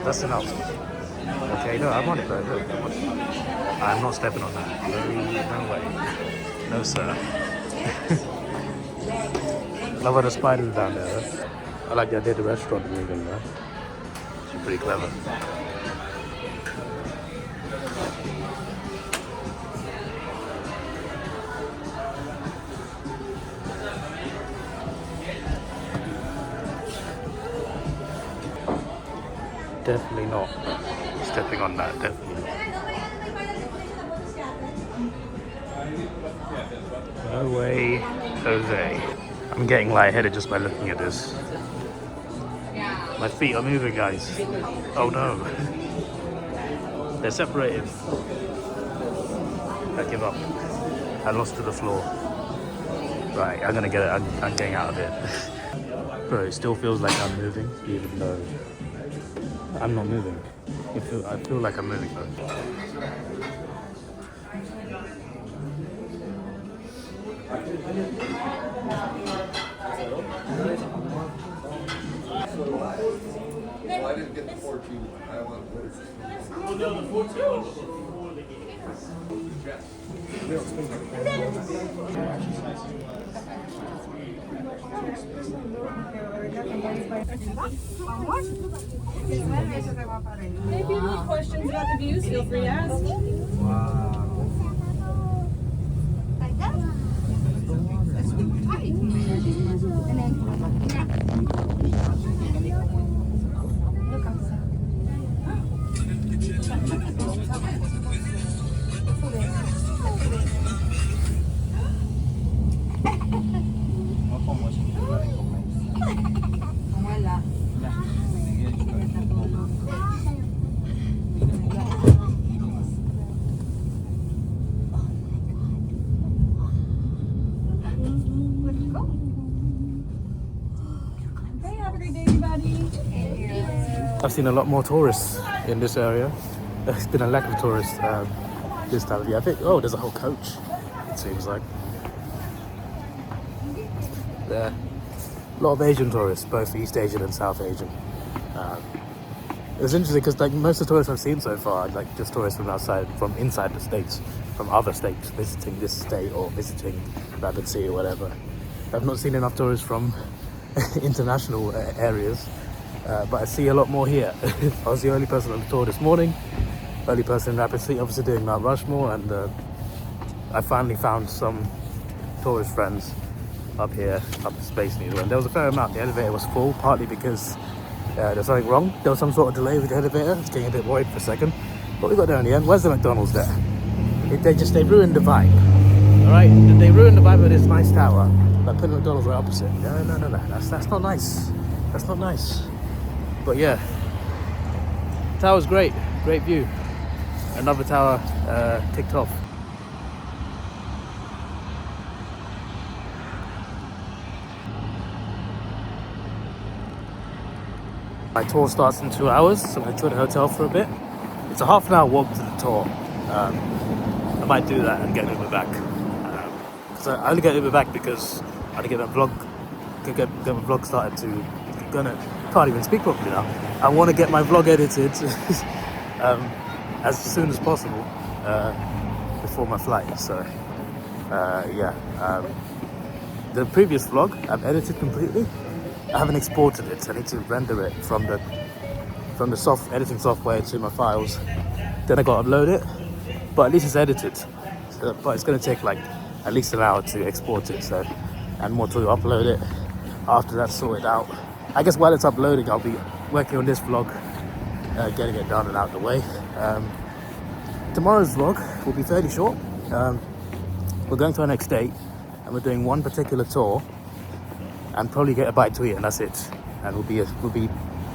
That's enough. Okay, no, I'm on it though. Look, I'm on it. I'm not stepping on that. No way. No, sir. Love how the spiders down there. I like the idea of the restaurant moving there. It's pretty clever. Definitely not stepping on that, definitely not. No way, Jose. I'm getting lightheaded just by looking at this. My feet are moving, guys. Oh no. They're separated. I give up. I lost to the floor. Right, I'm gonna get it. I'm getting out of it. Bro, it still feels like I'm moving, even though I'm not moving. I feel like I'm moving though. Well, I didn't get the 14 one. I want to put it. Oh no, the 14 one was before the game. If you have any questions about the views, feel free to ask. Wow. Wala. Hey, have a great day, everybody. I've seen a lot more tourists in this area. There's been a lack of tourists this time of year. I think, oh, there's a whole coach, it seems like. There. A lot of Asian tourists, both East Asian and South Asian. It was interesting because like most of the tourists I've seen so far are like just tourists from outside, from inside the states, from other states, visiting this state or visiting Rabbit City or whatever. I've not seen enough tourists from international areas, but I see a lot more here. I was the only person on the tour this morning, only person in Rapid City, obviously doing Mount Rushmore, and I finally found some tourist friends up here, up the Space Needle, and there was a fair amount. The elevator was full, partly because there was something wrong. There was some sort of delay with the elevator. I was getting a bit worried for a second, but we got there in the end. Where's the McDonald's there? They ruined the vibe. All right, they ruined the vibe of this nice tower by putting McDonald's right opposite. No. That's not nice. That's not nice. But yeah, tower's great view. Another tower ticked off. My tour starts in 2 hours, so I'm going to tour the hotel for a bit. It's a half an hour walk to the tour. I might do that and get an Uber back. So I only get Uber back because I had to get my vlog started to. Can't even speak properly now. I want to get my vlog edited as soon as possible before my flight. So the previous vlog I've edited completely. I haven't exported it. I need to render it from the editing software to my files. Then I got to upload it. But at least it's edited. So, but it's going to take like at least an hour to export it. So, and more to upload it. After that's sorted out, I guess while it's uploading, I'll be working on this vlog, getting it done and out of the way. Tomorrow's vlog will be fairly short. We're going to our next date, and we're doing one particular tour. And probably get a bite to eat, and that's it. And we'll be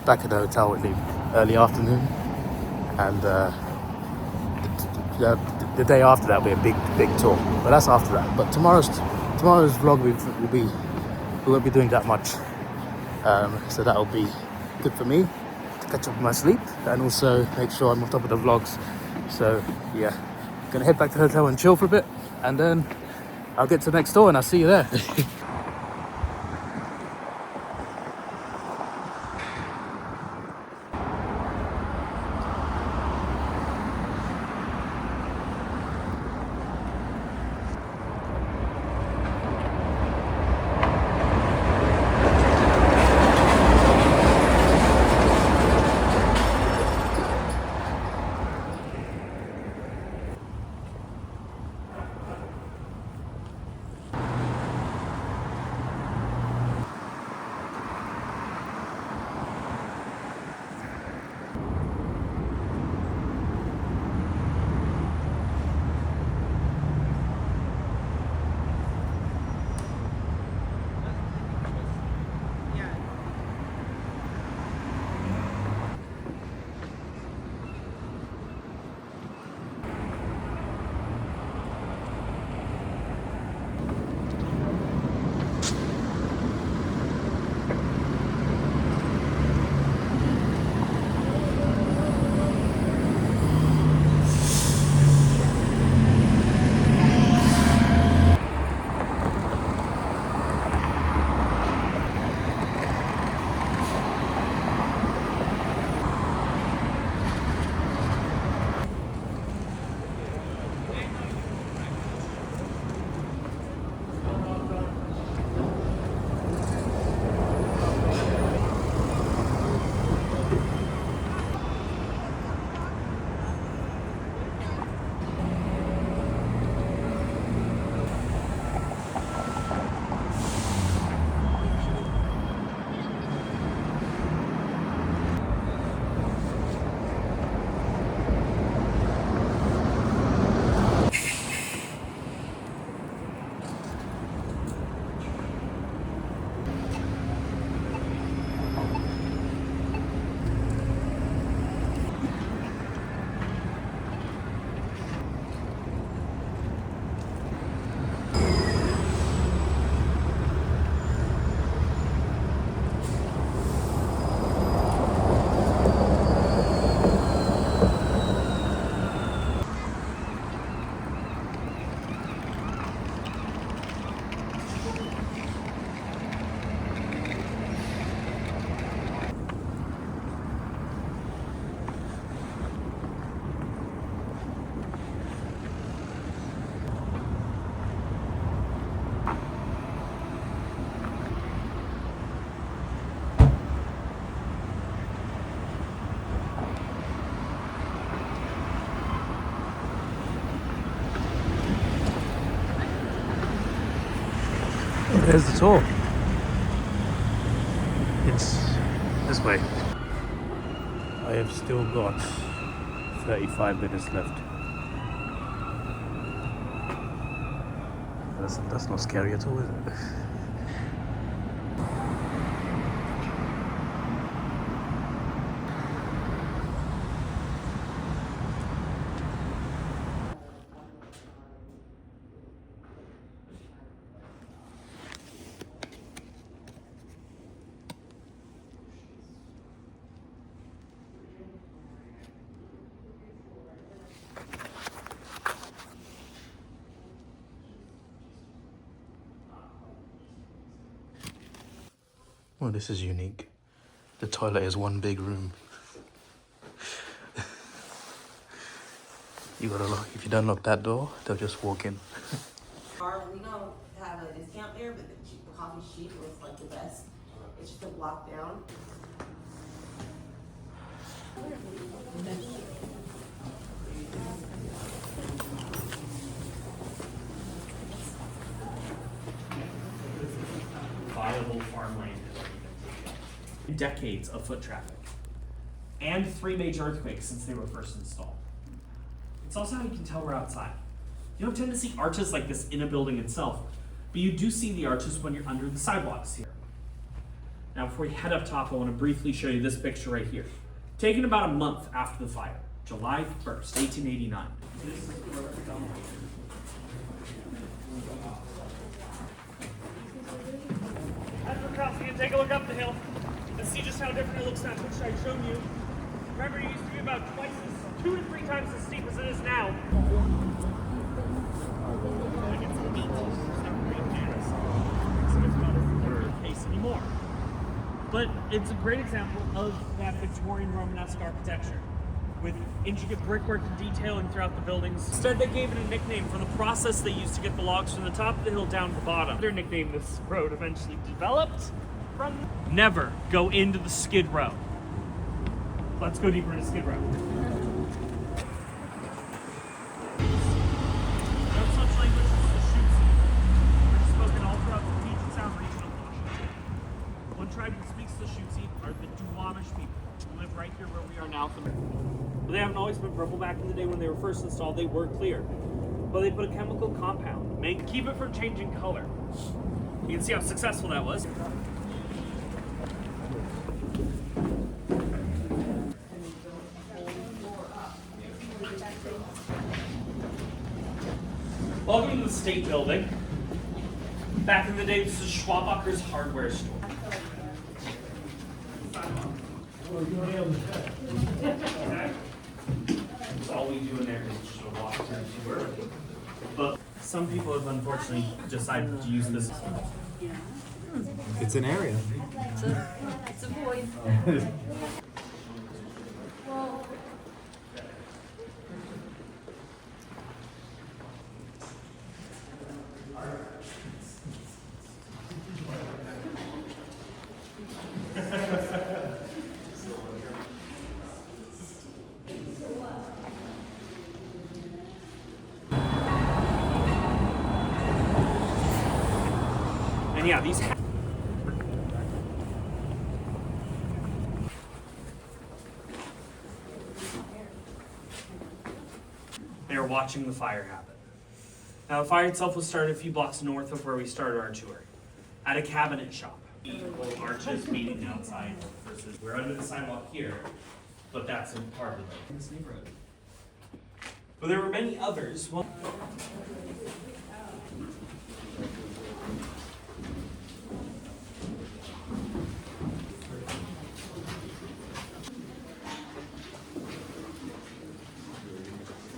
back at the hotel in the early afternoon, and the day after that will be a big tour. But that's after that. But tomorrow's vlog we won't be doing that much, so that'll be good for me to catch up with my sleep and also make sure I'm on top of the vlogs. So yeah, gonna head back to the hotel and chill for a bit, and then I'll get to the next tour and I'll see you there. There's the tour. It's this way. I have still got 35 minutes left. That's not scary at all, is it? Well, this is unique. The toilet is one big room. You gotta lock. If you don't lock that door, they'll just walk in. We don't have a discount there, but the coffee sheet was like the best. It's just a block down. Viable farmland. Decades of foot traffic. And 3 major earthquakes since they were first installed. It's also how you can tell we're outside. You don't tend to see arches like this in a building itself, but you do see the arches when you're under the sidewalks here. Now before we head up top, I want to briefly show you this picture right here. Taken about a month after the fire, July 1st, 1889. This is where it's done. As we're crossing it, take a look up the hill and see just how different it looks than that picture I showed you. Remember, it used to be about 2 to 3 times as steep as it is now. Anymore. But it's a great example of that Victorian Romanesque architecture, with intricate brickwork and detailing throughout the buildings. Instead, they gave it a nickname for the process they used to get the logs from the top of the hill down to the bottom. Their nickname this road eventually developed from. Never go into the Skid Row. Let's go deeper into Skid Row. No such language as the Shootsy, which is spoken all throughout the Puget Sound region of Washington. One tribe that speaks the Shootsy are the Duwamish people, who live right here where we are now. They haven't always been purple. Back in the day when they were first installed, they were clear. But they put a chemical compound, keep it from changing color. You can see how successful that was. Welcome to the State Building. Back in the day, this is Schwabacher's hardware store. That's all we do in there is just a walk through tour. But some people have unfortunately decided to use this. It's an area. It's a void. And yeah, these they are watching the fire happen. Now the fire itself was started a few blocks north of where we started our tour, at a cabinet shop. Arches meeting outside versus we're under the sidewalk here, but that's in part of this neighborhood. But there were many others. Well,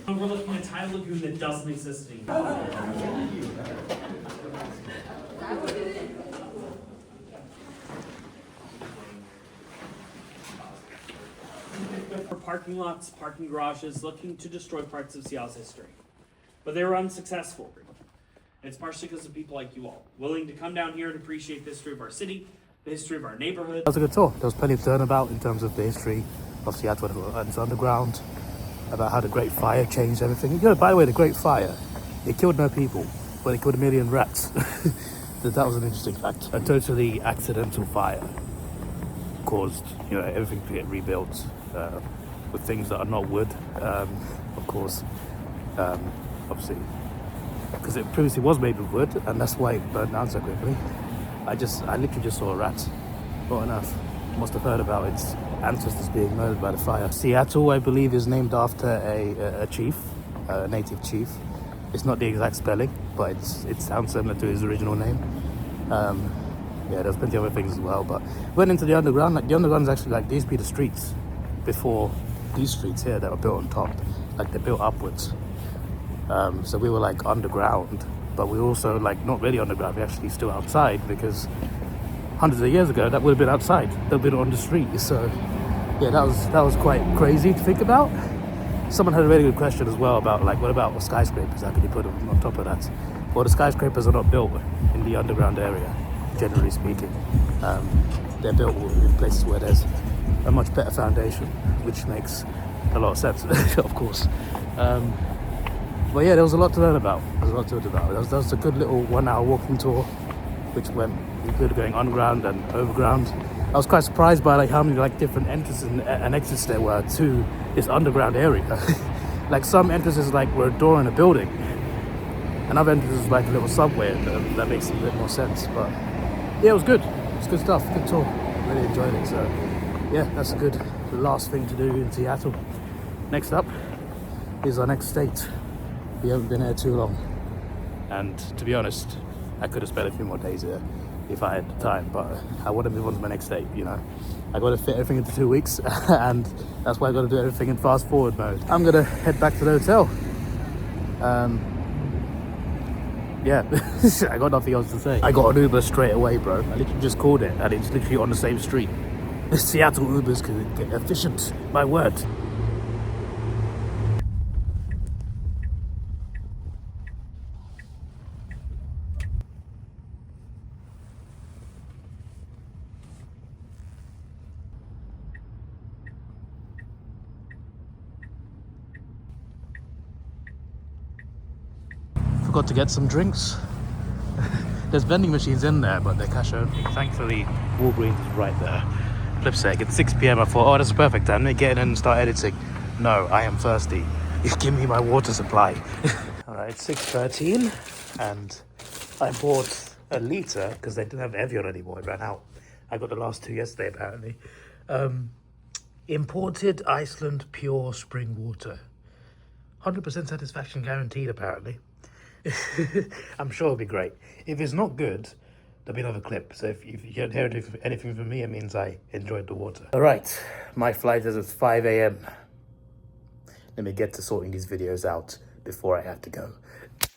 overlooking a tidal lagoon that doesn't exist anymore. For parking lots, parking garages, looking to destroy parts of Seattle's history. But they were unsuccessful. It's partially because of people like you all, willing to come down here and appreciate the history of our city, the history of our neighborhood. That was a good tour. There was plenty to learn about in terms of the history of Seattle and its underground, about how the Great Fire changed everything. You know, by the way, the Great Fire, it killed no people, but it killed 1 million rats. that was an interesting fact. A totally accidental fire caused, you know, everything to get rebuilt with things that are not wood, of course. Obviously, because it previously was made with wood, and that's why it burned down so quickly. I literally just saw a rat. What on earth? Must have heard about its ancestors being murdered by the fire. Seattle, I believe, is named after a chief, a native chief. It's not the exact spelling, but it sounds similar to his original name. Yeah, there's plenty of other things as well, but went into the underground. Like, the underground's actually, like, these be the streets before these streets here that were built on top. Like, they're built upwards. So we were, like, underground, but we were also, like, not really underground. We're actually still outside, because hundreds of years ago, that would have been outside. That would have been on the street. So, yeah, that was quite crazy to think about. Someone had a really good question as well about, like, what about skyscrapers? How can you put them on top of that? Well, the skyscrapers are not built in the underground area, generally speaking. They're built in places where there's a much better foundation, which makes a lot of sense, of course. But yeah, there was a lot to learn about. There was a good little 1 hour walking tour, which went good, going underground and overground. I was quite surprised by, like, how many, like, different entrances and exits there were to this underground area. Like, some entrances, like, were a door in a building, and other entrances like a little subway, and that makes a bit more sense. But yeah, it was good. It's good stuff. Good tour. Really enjoyed it. So yeah, that's a good last thing to do in Seattle. Next up is our next state. We haven't been here too long, and to be honest, I could have spent a few more days here if I had the time, but I want to move on to my next state, you know. I got to fit everything into 2 weeks, and that's why I got to do everything in fast forward mode. I'm gonna head back to the hotel. Yeah, I got nothing else to say. I got an Uber straight away, bro. I literally just called it, and it's literally on the same street. Seattle Ubers can get efficient, my word. Forgot to get some drinks. There's vending machines in there, but they're cash only. Thankfully, Walgreens is right there. Flip sake, it's 6 p.m. I thought, oh, that's a perfect time to get in and start editing. No, I am thirsty. Give me my water supply. All right, 6:13, and I bought a litre because they didn't have Evian anymore. It ran out. I got the last 2 yesterday, apparently. Imported Iceland pure spring water. 100% satisfaction guaranteed, apparently. I'm sure it'll be great. If it's not good, there'll be another clip. So if you don't hear anything from me, it means I enjoyed the water. All right, my flight is at 5 a.m. Let me get to sorting these videos out before I have to go.